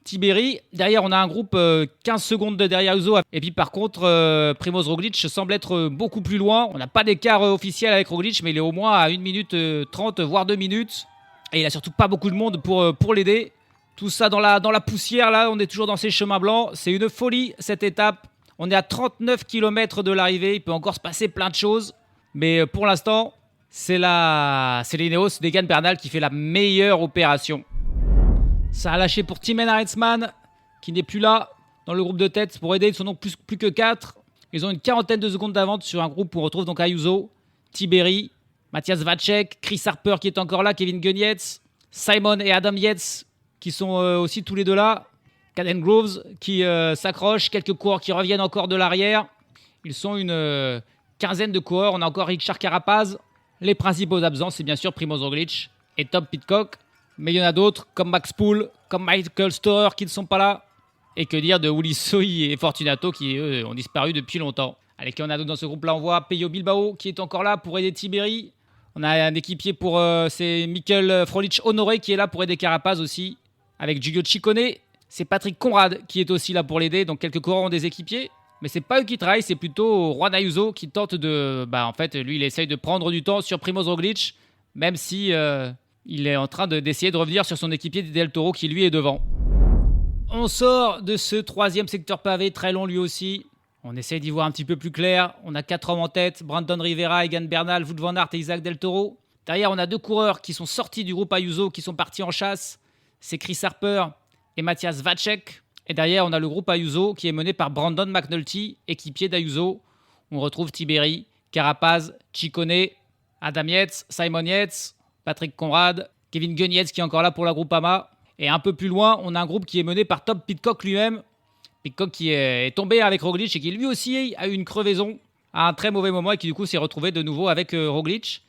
[SPEAKER 3] Tiberi. Derrière, on a un groupe 15 secondes derrière Ayuso. Et puis par contre, Primož Roglic semble être beaucoup plus loin. On n'a pas d'écart officiel avec Roglic, mais il est au moins à 1 minute 30, voire 2 minutes. Et il n'a surtout pas beaucoup de monde pour l'aider. Tout ça dans la poussière, là, on est toujours dans ces chemins blancs. C'est une folie, cette étape. On est à 39 km de l'arrivée. Il peut encore se passer plein de choses. Mais pour l'instant, c'est l'Ineos d'Egan Bernal qui fait la meilleure opération. Ça a lâché pour Thymen Arensman, qui n'est plus là dans le groupe de tête pour aider. Ils sont donc plus que 4. Ils ont une quarantaine de secondes d'avance sur un groupe où on retrouve donc Ayuso, Tiberi, Matthias Vacek, Chris Harper qui est encore là, Kevin Guenietz, Simon et Adam Yates qui sont aussi tous les deux là. Caden Groves qui s'accroche, quelques coureurs qui reviennent encore de l'arrière. Ils sont une quinzaine de coureurs. On a encore Richard Carapaz. Les principaux absents, c'est bien sûr Primož Roglic et Tom Pidcock. Mais il y en a d'autres, comme Max Poole, comme Michael Storer, qui ne sont pas là. Et que dire de Ulisses Soy et Fortunato, qui eux ont disparu depuis longtemps. Allez, qui on a d'autres dans ce groupe-là? On voit Peyo Bilbao, qui est encore là pour aider Tiberi. On a un équipier pour... c'est Mikel Frolich-Honoré, qui est là pour aider Carapaz aussi. Avec Giulio Ciccone. C'est Patrick Conrad, qui est aussi là pour l'aider. Donc quelques coureurs ont des équipiers. Mais c'est pas eux qui travaillent, c'est plutôt Juan Ayuso qui tente de... en fait, lui, il essaye de prendre du temps sur Primož Roglic, même si... il est en train d'essayer de revenir sur son équipier Del Toro qui lui est devant. On sort de ce 3e secteur pavé, très long lui aussi. On essaie d'y voir un petit peu plus clair. On a 4 hommes en tête, Brandon Rivera, Egan Bernal, Wout van Aert et Isaac Del Toro. Derrière, on a 2 coureurs qui sont sortis du groupe Ayuso, qui sont partis en chasse. C'est Chris Harper et Matthias Vacek. Et derrière, on a le groupe Ayuso qui est mené par Brandon McNulty, équipier d'Ayuso. On retrouve Tiberi, Carapaz, Ciccone, Adam Yates, Simon Yates, Patrick Conrad, Kevin Guenietz qui est encore là pour la Groupama. Et un peu plus loin, on a un groupe qui est mené par Tom Pidcock lui-même. Pidcock qui est tombé avec Roglic et qui lui aussi a eu une crevaison à un très mauvais moment et qui du coup s'est retrouvé de nouveau avec Roglic.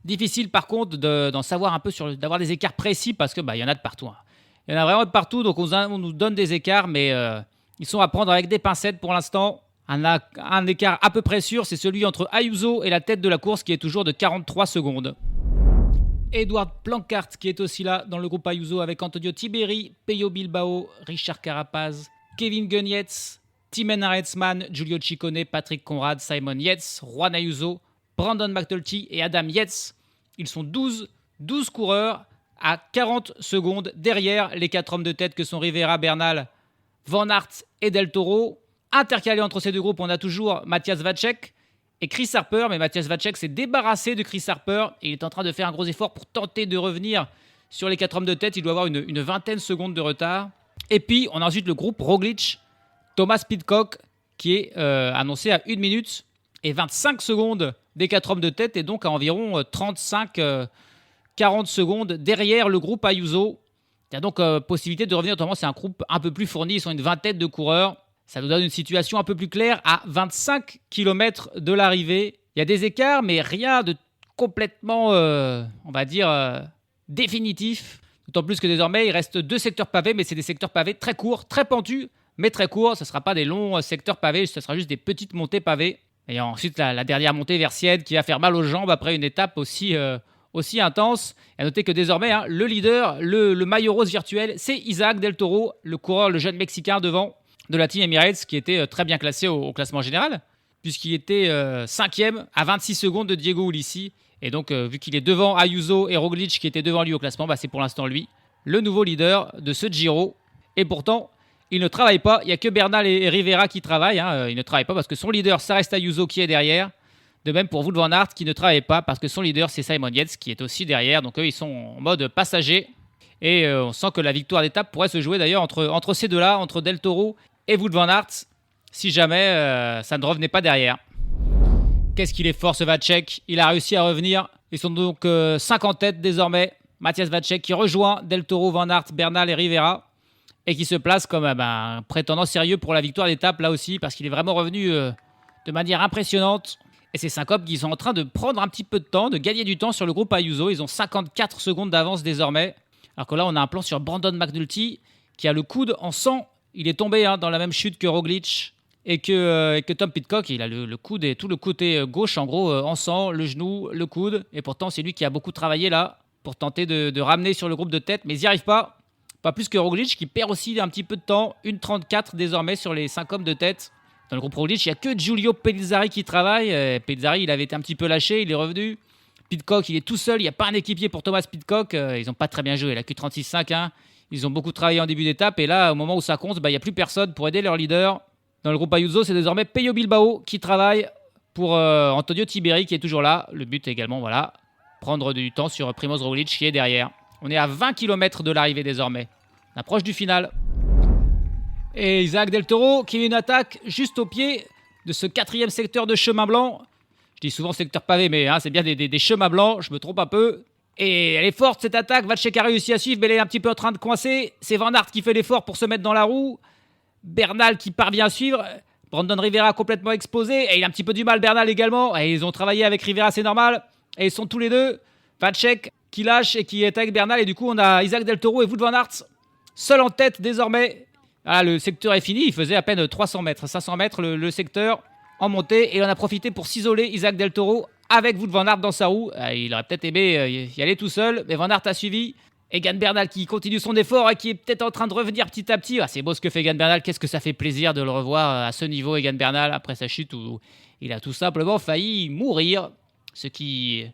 [SPEAKER 3] Difficile par contre d'en savoir un peu d'avoir des écarts précis parce que y en a de partout. Hein. Il y en a vraiment de partout, donc on nous donne des écarts, mais ils sont à prendre avec des pincettes pour l'instant. Un écart à peu près sûr, c'est celui entre Ayuso et la tête de la course qui est toujours de 43 secondes. Edward Plancart qui est aussi là dans le groupe Ayuso avec Antonio Tiberi, Peyo Bilbao, Richard Carapaz, Kevin Gunetz, Timen Arensman, Giulio Ciccone, Patrick Conrad, Simon Yates, Juan Ayuso, Brandon McNulty et Adam Yates. Ils sont 12 coureurs à 40 secondes derrière les 4 hommes de tête que sont Rivera, Bernal, Van Aert et Del Toro. Intercalé entre ces deux groupes, on a toujours Matthias Vacek et Chris Harper, mais Matthias Vacek s'est débarrassé de Chris Harper et il est en train de faire un gros effort pour tenter de revenir sur les 4 hommes de tête. Il doit avoir une vingtaine de secondes de retard. Et puis, on a ensuite le groupe Roglic, Thomas Pidcock, qui est annoncé à 1 minute et 25 secondes des 4 hommes de tête et donc à environ 35-40 secondes derrière le groupe Ayuso. Il y a donc possibilité de revenir, notamment c'est un groupe un peu plus fourni, ils sont une vingtaine de coureurs. Ça nous donne une situation un peu plus claire à 25 km de l'arrivée. Il y a des écarts, mais rien de complètement, on va dire, définitif. D'autant plus que désormais, il reste 2 secteurs pavés, mais c'est des secteurs pavés très courts, très pentus, mais très courts. Ce ne sera pas des longs secteurs pavés, ce sera juste des petites montées pavées. Et ensuite, la dernière montée vers Sienne qui va faire mal aux jambes après une étape aussi intense. Et à noter que désormais, le leader, le maillot rose virtuel, c'est Isaac Del Toro, le coureur, le jeune Mexicain devant de la Team Emirates, qui était très bien classé au classement général, puisqu'il était 5e à 26 secondes de Diego Ulissi. Et donc, vu qu'il est devant Ayuso et Roglic, qui étaient devant lui au classement, c'est pour l'instant lui, le nouveau leader de ce Giro. Et pourtant, il ne travaille pas. Il n'y a que Bernal et Rivera qui travaillent. Il ne travaille pas parce que son leader, ça reste Ayuso qui est derrière. De même pour Wout van Aert, qui ne travaille pas parce que son leader, c'est Simon Yates, qui est aussi derrière. Donc, eux, ils sont en mode passager. Et on sent que la victoire d'étape pourrait se jouer d'ailleurs entre ces deux-là, entre Del Toro et Wout van Aert, si jamais ça ne revenait pas derrière. Qu'est-ce qu'il est fort ce Vacek. Il a réussi à revenir. Ils sont donc 5 en tête désormais. Matthias Vacek qui rejoint Del Toro, Van Aert, Bernal et Rivera. Et qui se place comme un prétendant sérieux pour la victoire d'étape là aussi. Parce qu'il est vraiment revenu de manière impressionnante. Et ces 5 hommes qui sont en train de prendre un petit peu de temps, de gagner du temps sur le groupe Ayuso. Ils ont 54 secondes d'avance désormais. Alors que là on a un plan sur Brandon McNulty qui a le coude en sang. Il est tombé dans la même chute que Roglic et que Tom Pidcock. Il a le coude et tout le côté gauche, en gros, en sang, le genou, le coude. Et pourtant, c'est lui qui a beaucoup travaillé là pour tenter de ramener sur le groupe de tête. Mais ils n'y arrivent pas. Pas plus que Roglic qui perd aussi un petit peu de temps. 1,34 désormais sur les 5 hommes de tête. Dans le groupe Roglic, il n'y a que Giulio Pellizzari qui travaille. Pellizzari, il avait été un petit peu lâché. Il est revenu. Pidcock, il est tout seul. Il n'y a pas un équipier pour Thomas Pidcock. Ils n'ont pas très bien joué. Il a que 36,5. Ils ont beaucoup travaillé en début d'étape et là, au moment où ça compte, il n'y a plus personne pour aider leur leader. Dans le groupe Ayuso, c'est désormais Peyo Bilbao qui travaille pour Antonio Tiberi qui est toujours là. Le but également, prendre du temps sur Primoz Roglic qui est derrière. On est à 20 km de l'arrivée désormais. On approche du final. Et Isaac Del Toro qui met une attaque juste au pied de ce 4e secteur de chemin blanc. Je dis souvent secteur pavé, mais c'est bien des chemins blancs, je me trompe un peu. Et elle est forte cette attaque, Vacek a réussi à suivre, mais elle est un petit peu en train de coincer. C'est Van Aert qui fait l'effort pour se mettre dans la roue. Bernal qui parvient à suivre. Brandon Rivera complètement exposé. Et il a un petit peu du mal, Bernal également. Et ils ont travaillé avec Rivera, c'est normal. Et ils sont tous les deux. Vacek qui lâche et qui est avec Bernal. Et du coup, on a Isaac Del Toro et Wout van Aert seul en tête désormais. Le secteur est fini. Il faisait à peine 300 mètres, 500 mètres le secteur en montée. Et on a profité pour s'isoler Isaac Del Toro avec Wout van Aert dans sa roue. Il aurait peut-être aimé y aller tout seul, mais Van Aert a suivi. Egan Bernal qui continue son effort et qui est peut-être en train de revenir petit à petit. C'est beau ce que fait Egan Bernal. Qu'est-ce que ça fait plaisir de le revoir à ce niveau, Egan Bernal, après sa chute où il a tout simplement failli mourir. Ce qui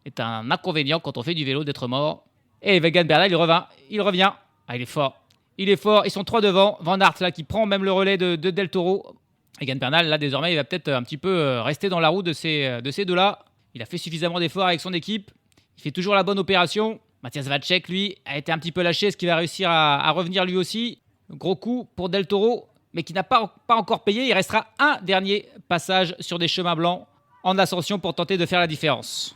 [SPEAKER 3] est un inconvénient quand on fait du vélo d'être mort. Et Egan Bernal, il revient. Il est fort. Ils sont 3 devant. Van Aert là qui prend même le relais de Del Toro. Egan Bernal, là, désormais, il va peut-être un petit peu rester dans la roue de ces deux-là. Il a fait suffisamment d'efforts avec son équipe. Il fait toujours la bonne opération. Matthias Vacek, lui, a été un petit peu lâché. Est-ce qu'il va réussir à revenir lui aussi? Gros coup pour Del Toro, mais qui n'a pas encore payé. Il restera un dernier passage sur des chemins blancs en ascension pour tenter de faire la différence.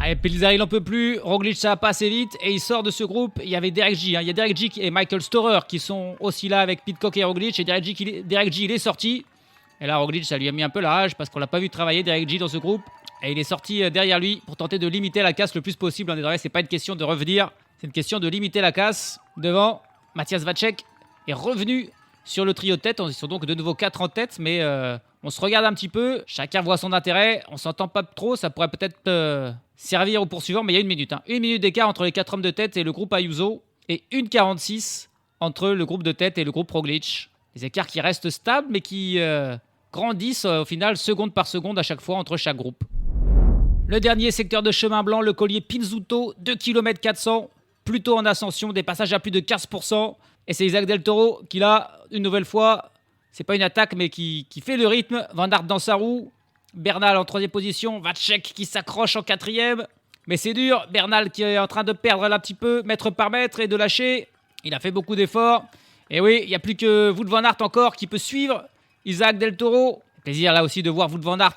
[SPEAKER 3] Allez, Pellizzari, il n'en peut plus. Roglic, ça va pas assez vite. Et il sort de ce groupe. Il y avait Derek G. Il y a Derek G et Michael Storer qui sont aussi là avec Pidcock et Roglic. Et Derek G, il est sorti. Et là, Roglic, ça lui a mis un peu la rage parce qu'on l'a pas vu travailler, Derek G, dans ce groupe. Et il est sorti derrière lui pour tenter de limiter la casse le plus possible. Désormais, c'est pas une question de revenir. C'est une question de limiter la casse. Devant, Matthias Vacek est revenu sur le trio de tête. Ils sont donc de nouveau 4 en tête. Mais on se regarde un petit peu. Chacun voit son intérêt. On s'entend pas trop. Ça pourrait peut-être servir aux poursuivants. Mais il y a 1 minute. 1 minute d'écart entre les 4 hommes de tête et le groupe Ayuso. Et 1,46 entre le groupe de tête et le groupe Roglic. Des écarts qui restent stables mais qui grandissent au final seconde par seconde à chaque fois entre chaque groupe. Le dernier secteur de chemin blanc, le collier Pinzuto, 2 km 400, plutôt en ascension, des passages à plus de 15%. Et c'est Isaac Del Toro qui, là, une nouvelle fois, c'est pas une attaque, mais qui fait le rythme. Van Aert dans sa roue, Bernal en 3e position, Vacek qui s'accroche en 4e. Mais c'est dur, Bernal qui est en train de perdre là un petit peu, mètre par mètre, et de lâcher. Il a fait beaucoup d'efforts. Et oui, il n'y a plus que Wout van Aert encore qui peut suivre Isaac Del Toro. Plaisir là aussi de voir Wout van Aert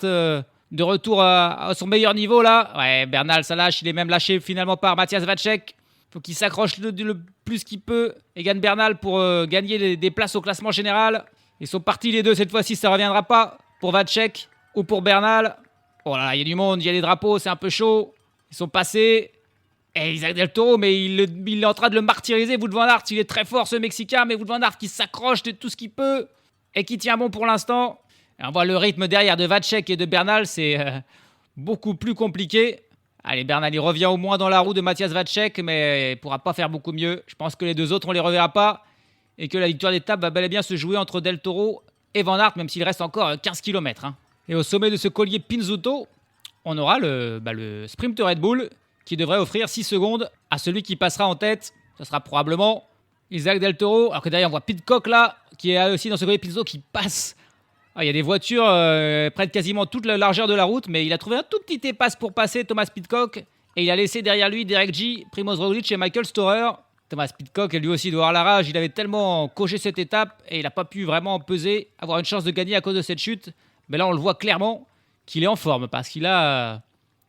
[SPEAKER 3] de retour à son meilleur niveau là. Ouais, Bernal ça lâche, il est même lâché finalement par Matthias Vacek. Faut qu'il s'accroche le plus qu'il peut. Egan Bernal pour gagner des places au classement général. Ils sont partis les deux cette fois-ci, ça ne reviendra pas pour Vacek ou pour Bernal. Oh là là, il y a du monde, il y a des drapeaux, c'est un peu chaud. Ils sont passés. Et Isaac Del Toro, mais il est en train de le martyriser. Wout van Aert, il est très fort ce Mexicain, mais Wout van Aert qui s'accroche de tout ce qu'il peut et qui tient bon pour l'instant. Et on voit le rythme derrière de Vacek et de Bernal, c'est beaucoup plus compliqué. Allez, Bernal, il revient au moins dans la roue de Matthias Vacek, mais il ne pourra pas faire beaucoup mieux. Je pense que les deux autres, on ne les reverra pas et que la victoire d'étape va bel et bien se jouer entre Del Toro et Van Aert, même s'il reste encore 15 km. Et au sommet de ce collier Pinzuto, on aura le sprint Red Bull qui devrait offrir 6 secondes à celui qui passera en tête. Ce sera probablement Isaac Del Toro. Alors que derrière, on voit Pidcock là, qui est aussi dans ce collier Pinzuto, qui passe. Il y a des voitures près de quasiment toute la largeur de la route, mais il a trouvé un tout petit espace pour passer, Thomas Pidcock. Et il a laissé derrière lui Derek G, Primoz Roglic et Michael Storer. Thomas Pidcock, lui aussi, doit avoir la rage. Il avait tellement coché cette étape et il n'a pas pu vraiment peser, avoir une chance de gagner à cause de cette chute. Mais là, on le voit clairement qu'il est en forme parce qu'il a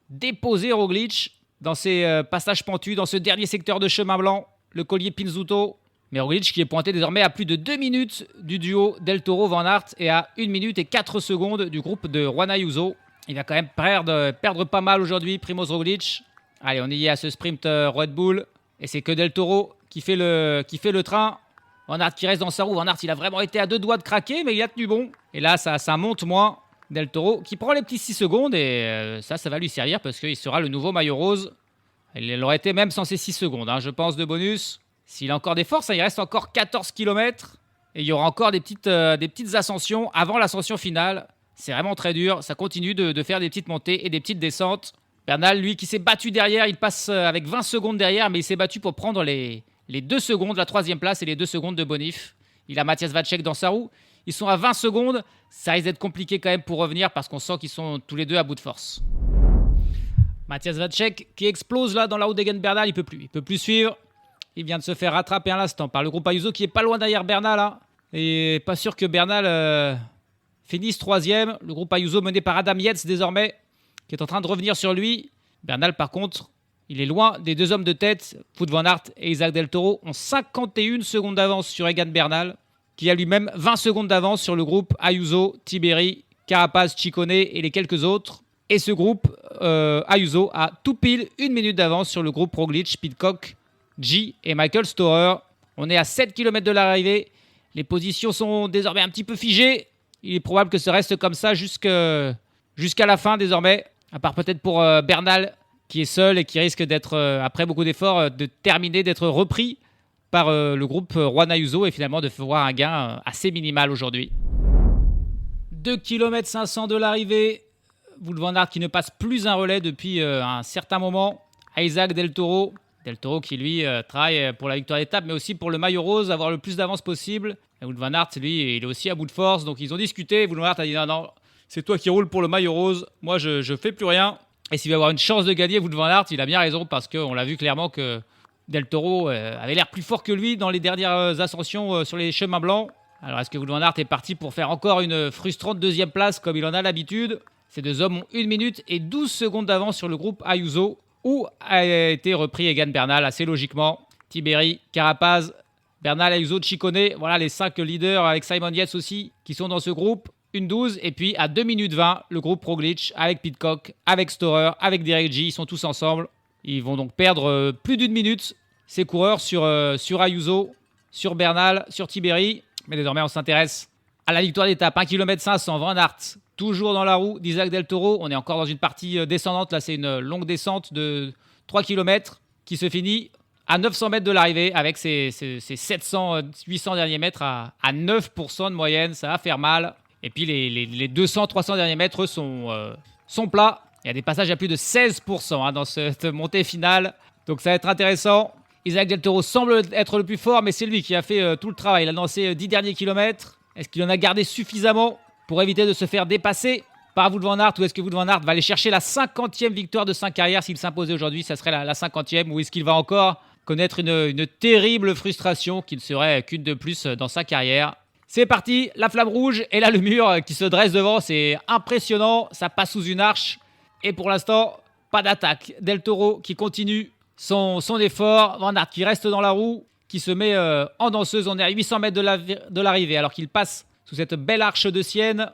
[SPEAKER 3] déposé Roglic dans ces passages pentus, dans ce dernier secteur de chemin blanc, le collier Pinzuto. Mais Roglic qui est pointé désormais à plus de 2 minutes du duo Del Toro-Van Aert et à 1 minute et 4 secondes du groupe de Juan Ayuso. Il va quand même perdre pas mal aujourd'hui, Primoz Roglic. Allez, on y est à ce sprint Red Bull. Et c'est que Del Toro qui fait le train. Van Aert qui reste dans sa roue. Van Aert, il a vraiment été à 2 doigts de craquer, mais il a tenu bon. Et là, ça monte moins. Del Toro qui prend les petits 6 secondes et ça va lui servir parce qu'il sera le nouveau maillot rose. Il aurait été même sans ces 6 secondes, je pense, de bonus. S'il a encore des forces, il reste encore 14 km et il y aura encore des petites ascensions avant l'ascension finale. C'est vraiment très dur. Ça continue de faire des petites montées et des petites descentes. Bernal, lui, qui s'est battu derrière, il passe avec 20 secondes derrière, mais il s'est battu pour prendre les 2 secondes, la 3e place et les 2 secondes de bonif. Il a Matthias Vacek dans sa roue. Ils sont à 20 secondes. Ça risque d'être compliqué quand même pour revenir parce qu'on sent qu'ils sont tous les deux à bout de force. Matthias Vacek qui explose là dans la roue d'Egan Bernal. Il peut plus suivre. Il vient de se faire rattraper à l'instant par le groupe Ayuso qui est pas loin derrière Bernal. Et pas sûr que Bernal finisse 3e. Le groupe Ayuso mené par Adam Yates désormais qui est en train de revenir sur lui. Bernal par contre, il est loin des 2 hommes de tête. Wout van Aert et Isaac Del Toro ont 51 secondes d'avance sur Egan Bernal qui a lui-même 20 secondes d'avance sur le groupe Ayuso, Tiberi, Carapaz, Ciccone et les quelques autres. Et ce groupe Ayuso a tout pile 1 minute d'avance sur le groupe Roglic, Pidcock, G et Michael Storer. On est à 7 km de l'arrivée. Les positions sont désormais un petit peu figées. Il est probable que ça reste comme ça jusqu'à la fin désormais. À part peut-être pour Bernal qui est seul et qui risque d'être, après beaucoup d'efforts, de terminer, d'être repris par le groupe Juan Ayuso et finalement de voir un gain assez minimal aujourd'hui. 2 km 500 de l'arrivée. Wout van Aert qui ne passe plus un relais depuis un certain moment. Isaac Del Toro. Del Toro qui lui travaille pour la victoire d'étape mais aussi pour le maillot rose, avoir le plus d'avance possible. Et Wout van Aert, lui, il est aussi à bout de force. Donc ils ont discuté. Wout van Aert a dit non, c'est toi qui roule pour le maillot rose. Moi, je fais plus rien. Et s'il va avoir une chance de gagner, Wout van Aert, il a bien raison parce qu'on l'a vu clairement que Del Toro avait l'air plus fort que lui dans les dernières ascensions sur les chemins blancs. Alors est-ce que Wout van Aert est parti pour faire encore une frustrante 2e place comme il en a l'habitude? Ces 2 hommes ont 1 minute et 12 secondes d'avance sur le groupe Ayuso. où a été repris Egan Bernal assez logiquement. Tiberi, Carapaz, Bernal, Ayuso, Ciccone, voilà les 5 leaders avec Simon Yates aussi qui sont dans ce groupe. 1-12 et puis à 2 minutes 20, le groupe Roglic avec Pidcock, avec Storer, avec Derek G, ils sont tous ensemble. Ils vont donc perdre plus d'1 minute ces coureurs sur Ayuso, sur Bernal, sur Tiberi. Mais désormais on s'intéresse à la victoire d'étape, 1 km 500, Van Aert, toujours dans la roue d'Isaac Del Toro. On est encore dans une partie descendante, là c'est une longue descente de 3 km qui se finit à 900 mètres de l'arrivée avec ces 700-800 derniers mètres à 9% de moyenne, ça va faire mal. Et puis les 200-300 derniers mètres sont plats. Il y a des passages à plus de 16% dans cette montée finale. Donc ça va être intéressant. Isaac Del Toro semble être le plus fort, mais c'est lui qui a fait tout le travail. Il a lancé 10 derniers kilomètres. Est-ce qu'il en a gardé suffisamment pour éviter de se faire dépasser par Wout van Aert, ou est-ce que Wout van Aert va aller chercher la 50e victoire de sa carrière? S'il s'imposait aujourd'hui, ça serait la 50e. Ou est-ce qu'il va encore connaître une terrible frustration qui ne serait qu'une de plus dans sa carrière? C'est parti, la flamme rouge et là le mur qui se dresse devant, c'est impressionnant, ça passe sous une arche et pour l'instant, pas d'attaque. Del Toro qui continue son effort, Van Aert qui reste dans la roue, qui se met en danseuse, on est à 800 mètres de l'arrivée alors qu'il passe sous cette belle arche de Sienne.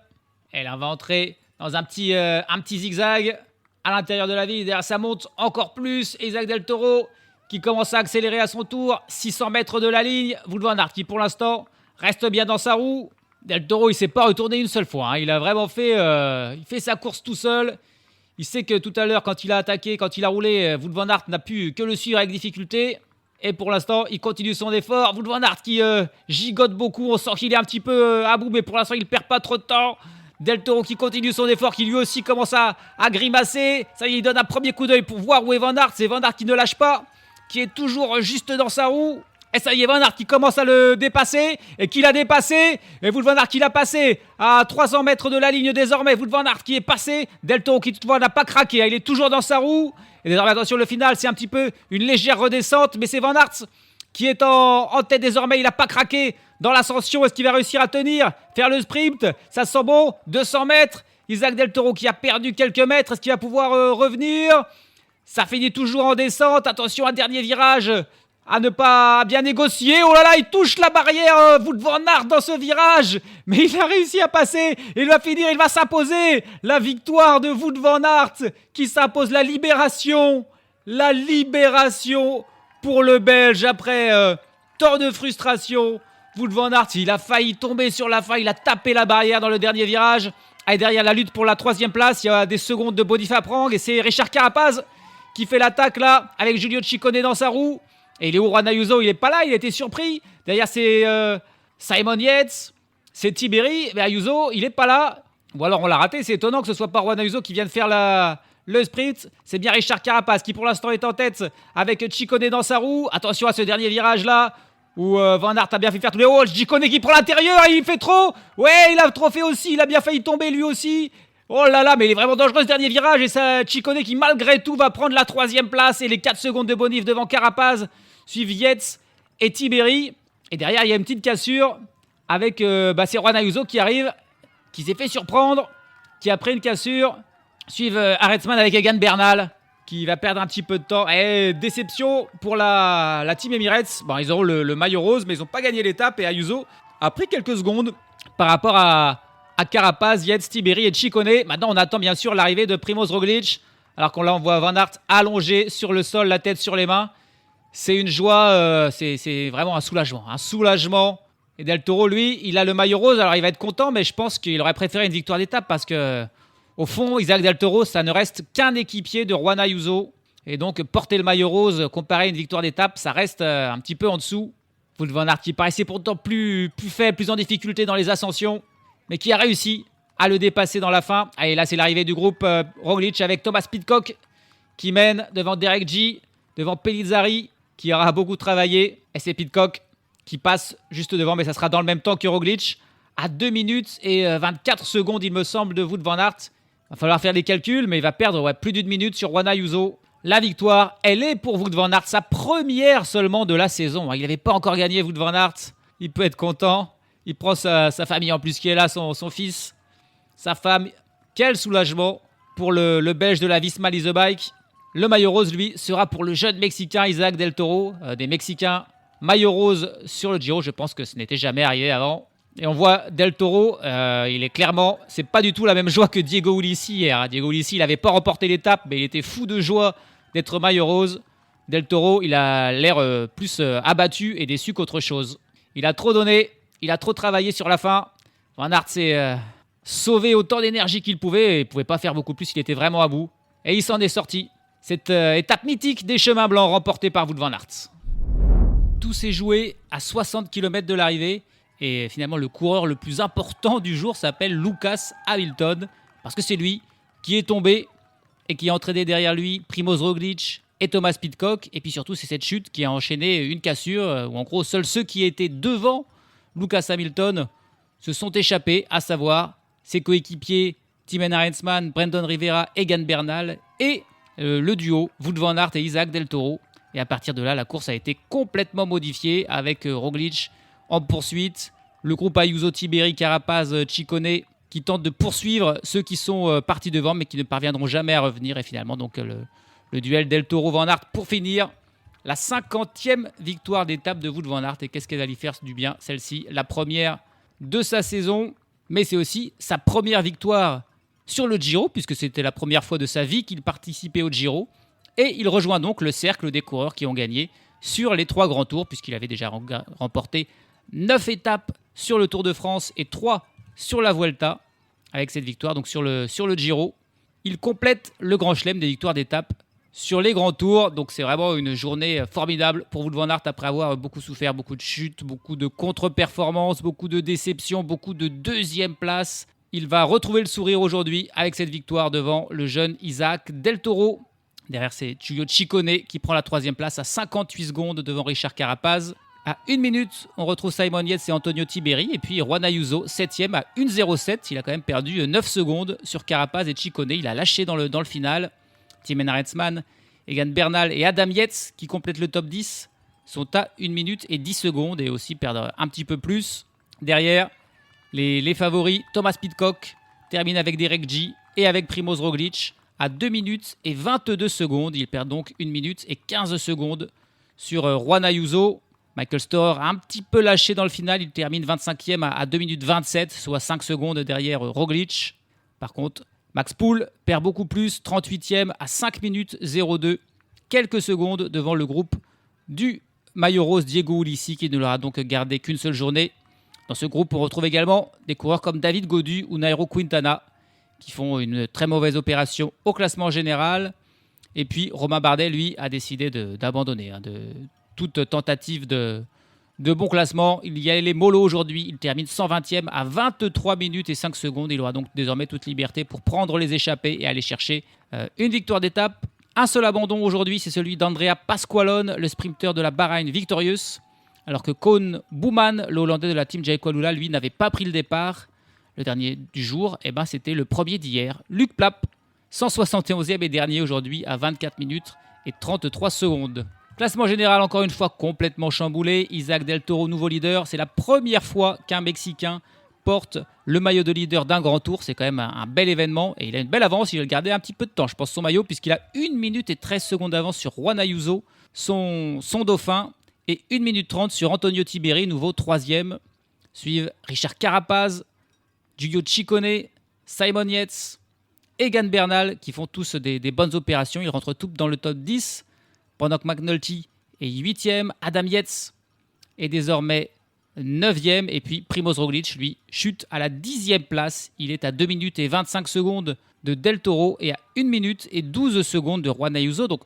[SPEAKER 3] Et là on va entrer dans un petit zigzag à l'intérieur de la ville, derrière ça monte encore plus, Isaac Del Toro qui commence à accélérer à son tour, 600 mètres de la ligne, Wout van Aert qui pour l'instant reste bien dans sa roue. Del Toro, il ne s'est pas retourné une seule fois. Il a vraiment fait, il fait sa course tout seul. Il sait que tout à l'heure, quand il a attaqué, quand il a roulé, Wout van Aert n'a pu que le suivre avec difficulté. Et pour l'instant, il continue son effort. Wout van Aert qui gigote beaucoup. On sent qu'il est un petit peu à bout, mais pour l'instant, il ne perd pas trop de temps. Del Toro qui continue son effort, qui lui aussi commence à grimacer. Ça y est, il donne un premier coup d'œil pour voir où est Van Aert. C'est Van Aert qui ne lâche pas, qui est toujours juste dans sa roue. Et ça y est, Van Aert qui commence à le dépasser et qui l'a dépassé. Et Wout van Aert qui l'a passé à 300 mètres de la ligne désormais. Wout van Aert qui est passé. Del Toro qui toutefois n'a pas craqué. Il est toujours dans sa roue. Et désormais, attention, le final, c'est un petit peu une légère redescente. Mais c'est Van Aert qui est en tête désormais. Il n'a pas craqué dans l'ascension. Est-ce qu'il va réussir à tenir, faire le sprint? Ça sent bon. 200 mètres. Isaac Del Toro qui a perdu quelques mètres. Est-ce qu'il va pouvoir revenir? Ça finit toujours en descente. Attention, un dernier virage à ne pas bien négocier. Oh là là, il touche la barrière, Wout van Aert dans ce virage. Mais il a réussi à passer. Et il va finir, il va s'imposer. La victoire de Wout van Aert qui s'impose, la libération. La libération pour le Belge après tant de frustration. Wout van Aert, il a failli tomber sur la faille. Il a tapé la barrière dans le dernier virage. Et derrière la lutte pour la 3e place, il y a des secondes de Boniface Prang. Et c'est Richard Carapaz qui fait l'attaque là avec Giulio Ciccone dans sa roue. Et il est où, Juan Ayuso? Il n'est pas là, il a été surpris. Derrière, c'est Simon Yates, c'est Tiberi. Mais Ayuso, il n'est pas là. Ou alors, on l'a raté. C'est étonnant que ce soit pas Juan Ayuso qui vienne faire le sprint. C'est bien Richard Carapaz qui, pour l'instant, est en tête avec Ciccone dans sa roue. Attention à ce dernier virage-là où Van Aert a bien fait faire tous les... Oh, Ciccone qui prend l'intérieur, il fait trop. Ouais, il a trop fait aussi. Il a bien failli tomber lui aussi. Oh là là, mais il est vraiment dangereux ce dernier virage. Et ça, Ciccone qui, malgré tout, va prendre la 3e place. Et les 4 secondes de Bonif devant Carapaz suivent Yates et Tiberi. Et derrière, il y a une petite cassure avec c'est Juan Ayuso qui arrive, qui s'est fait surprendre, qui a pris une cassure. Suivent Aretsman avec Egan Bernal, qui va perdre un petit peu de temps. Et déception pour la Team Emirates. Bon, ils auront le maillot rose, mais ils n'ont pas gagné l'étape. Et Ayuso a pris quelques secondes par rapport à Carapaz, Yates, Tiberi et Ciccone. Maintenant, on attend bien sûr l'arrivée de Primoz Roglic. Alors qu'on voit Van Aert allongé sur le sol, la tête sur les mains. C'est une joie, c'est vraiment un soulagement. Un soulagement. Et Del Toro, lui, il a le maillot rose. Alors, il va être content, mais je pense qu'il aurait préféré une victoire d'étape parce que, au fond, Isaac Del Toro, ça ne reste qu'un équipier de Juan Ayuso. Et donc, porter le maillot rose comparé à une victoire d'étape, ça reste un petit peu en dessous. Wout van Aert qui paraissait pourtant plus faible, plus en difficulté dans les ascensions, mais qui a réussi à le dépasser dans la fin. Et là, c'est l'arrivée du groupe Roglic avec Thomas Pidcock qui mène devant Derek G, devant Pellizzari, qui aura beaucoup travaillé. Et c'est Pidcock qui passe juste devant, mais ça sera dans le même temps que Roglic. À 2 minutes et 24 secondes, il me semble, de Wout van Aert. Il va falloir faire les calculs, mais il va perdre plus d'1 minute sur Juan Ayuso. La victoire, elle est pour Wout van Aert. Sa première seulement de la saison. Il n'avait pas encore gagné, Wout van Aert. Il peut être content. Il prend sa famille en plus qui est là, son fils, sa femme. Quel soulagement pour le Belge de la Visma Lease Bike Le maillot rose, lui, sera pour le jeune Mexicain Isaac Del Toro. Des Mexicains maillot rose sur le Giro, je pense que ce n'était jamais arrivé avant. Et on voit Del Toro, il est clairement, c'est pas du tout la même joie que Diego Ulissi hier. Diego Ulissi, il n'avait pas remporté l'étape, mais il était fou de joie d'être maillot rose. Del Toro, il a l'air plus abattu et déçu qu'autre chose. Il a trop donné, il a trop travaillé sur la fin. Van Aert s'est sauvé autant d'énergie qu'il pouvait, et il ne pouvait pas faire beaucoup plus, il était vraiment à bout. Et il s'en est sorti. Cette étape mythique des chemins blancs remportée par Wout van Aert. Tout s'est joué à 60 km de l'arrivée. Et finalement, le coureur le plus important du jour s'appelle Lucas Hamilton. Parce que c'est lui qui est tombé et qui a entraîné derrière lui Primoz Roglic et Thomas Pidcock. Et puis surtout, c'est cette chute qui a enchaîné une cassure où en gros, seuls ceux qui étaient devant Lucas Hamilton se sont échappés, à savoir ses coéquipiers Thymen Arensman, Brandon Rivera, Egan Bernal et le duo Wout van Aert et Isaac Del Toro. Et à partir de là, la course a été complètement modifiée avec Roglic en poursuite, le groupe Ayuso, Tiberi, Carapaz, Ciccone qui tentent de poursuivre ceux qui sont partis devant mais qui ne parviendront jamais à revenir. Et finalement, donc le duel Del Toro-Van Aert pour finir. La 50e victoire d'étape de Wout van Aert. Et qu'est-ce qu'elle va lui faire du bien, celle-ci? La première de sa saison, mais c'est aussi sa première victoire sur le Giro, puisque c'était la première fois de sa vie qu'il participait au Giro. Et il rejoint donc le cercle des coureurs qui ont gagné sur les 3 grands tours, puisqu'il avait déjà remporté 9 étapes sur le Tour de France et 3 sur la Vuelta. Avec cette victoire donc sur le Giro, il complète le grand chelem des victoires d'étape sur les grands tours. Donc c'est vraiment une journée formidable pour Wout van Aert après avoir beaucoup souffert, beaucoup de chutes, beaucoup de contre-performances, beaucoup de déceptions, beaucoup de deuxième place. Il va retrouver le sourire aujourd'hui avec cette victoire devant le jeune Isaac Del Toro. Derrière, c'est Giulio Ciccone qui prend la 3e place à 58 secondes devant Richard Carapaz. À 1 minute, on retrouve Simon Yates et Antonio Tiberi. Et puis Juan Ayuso, 7e à 1,07. Il a quand même perdu 9 secondes sur Carapaz et Ciccone. Il a lâché dans le final. Thymen Arensman, Egan Bernal et Adam Yates, qui complètent le top 10, sont à 1 minute et 10 secondes et aussi perdent un petit peu plus. Derrière, les favoris, Thomas Pidcock termine avec Derek G et avec Primoz Roglic à 2 minutes et 22 secondes. Il perd donc 1 minute et 15 secondes sur Juan Ayuso. Michael Storer a un petit peu lâché dans le final. Il termine 25e à 2 minutes 27, soit 5 secondes derrière Roglic. Par contre, Max Poole perd beaucoup plus, 38e à 5 minutes 02, quelques secondes devant le groupe du maillot rose Diego Ulissi qui ne l'aura donc gardé qu'une seule journée. Dans ce groupe, on retrouve également des coureurs comme David Gaudu ou Nairo Quintana qui font une très mauvaise opération au classement général. Et puis Romain Bardet, lui, a décidé d'abandonner de toute tentative de bon classement. Il y a les Molo aujourd'hui. Il termine 120e à 23 minutes et 5 secondes. Il aura donc désormais toute liberté pour prendre les échappées et aller chercher une victoire d'étape. Un seul abandon aujourd'hui, c'est celui d'Andrea Pasqualone, le sprinter de la Bahrain Victorious. Alors que Koen Bouman, le Hollandais de la team Jayco Alula, lui, n'avait pas pris le départ. Le dernier du jour, c'était le premier d'hier. Luc Plapp, 171e et dernier aujourd'hui à 24 minutes et 33 secondes. Classement général, encore une fois, complètement chamboulé. Isaac Del Toro, nouveau leader. C'est la première fois qu'un Mexicain porte le maillot de leader d'un grand tour. C'est quand même un bel événement. Et il a une belle avance. Il va le garder un petit peu de temps, je pense, son maillot, puisqu'il a 1 minute et 13 secondes d'avance sur Juan Ayuso, son dauphin, et 1 minute 30 sur Antonio Tiberi, nouveau 3e. Suivent Richard Carapaz, Giulio Ciccone, Simon Yates, Egan Bernal, qui font tous des bonnes opérations. Ils rentrent tous dans le top 10. Pendant que McNulty est 8e, Adam Yates est désormais 9e. Et puis Primoz Roglic, lui, chute à la 10e place. Il est à 2 minutes et 25 secondes de Del Toro et à 1 minute et 12 secondes de Juan Ayuso. Donc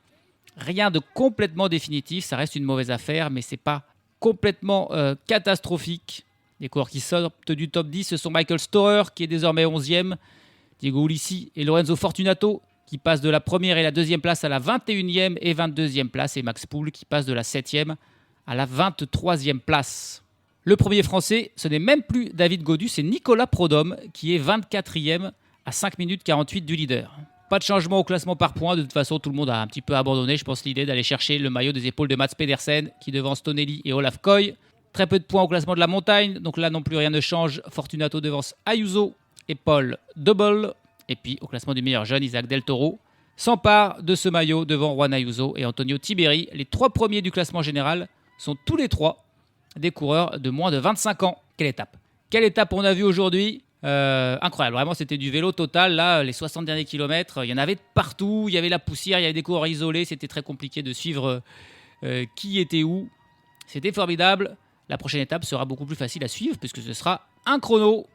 [SPEAKER 3] rien de complètement définitif. Ça reste une mauvaise affaire, mais ce n'est pas complètement catastrophique. Les coureurs qui sortent du top 10, ce sont Michael Storer, qui est désormais 11e. Diego Ulissi et Lorenzo Fortunato, qui passe de la première et la deuxième place à la 21e et 22e place, et Max Poole qui passe de la 7e à la 23e place. Le premier français, ce n'est même plus David Gaudu, c'est Nicolas Prodhomme qui est 24e à 5 minutes 48 du leader. Pas de changement au classement par points, de toute façon tout le monde a un petit peu abandonné, je pense, l'idée d'aller chercher le maillot des épaules de Mats Pedersen qui devance Tonelli et Olaf Koy. Très peu de points au classement de la montagne, donc là non plus rien ne change. Fortunato devance Ayuso et Paul Double. Et puis au classement du meilleur jeune, Isaac Del Toro s'empare de ce maillot devant Juan Ayuso et Antonio Tiberi. Les 3 premiers du classement général sont tous les 3 des coureurs de moins de 25 ans. Quelle étape on a vu aujourd'hui. Incroyable, vraiment c'était du vélo total. Là, les 60 derniers kilomètres, il y en avait partout, il y avait la poussière, il y avait des coureurs isolés, c'était très compliqué de suivre qui était où. C'était formidable. La prochaine étape sera beaucoup plus facile à suivre puisque ce sera un chrono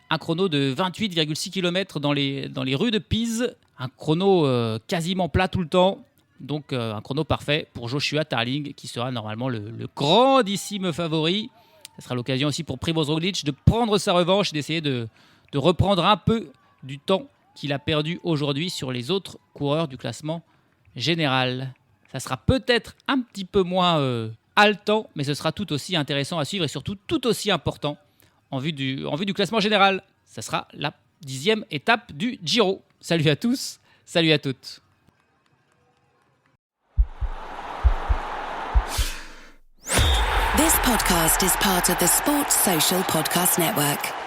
[SPEAKER 3] de 28,6 km dans les rues de Pise, un chrono quasiment plat tout le temps, donc un chrono parfait pour Joshua Tarling qui sera normalement le grandissime favori. Ce sera l'occasion aussi pour Primož Roglič de prendre sa revanche et d'essayer de reprendre un peu du temps qu'il a perdu aujourd'hui sur les autres coureurs du classement général. Ça sera peut-être un petit peu moins haletant, mais ce sera tout aussi intéressant à suivre et surtout tout aussi important en vue du classement général. Ça sera la 10e étape du Giro. Salut à tous, salut à toutes.
[SPEAKER 7] This podcast is part of the Sports Social Podcast Network.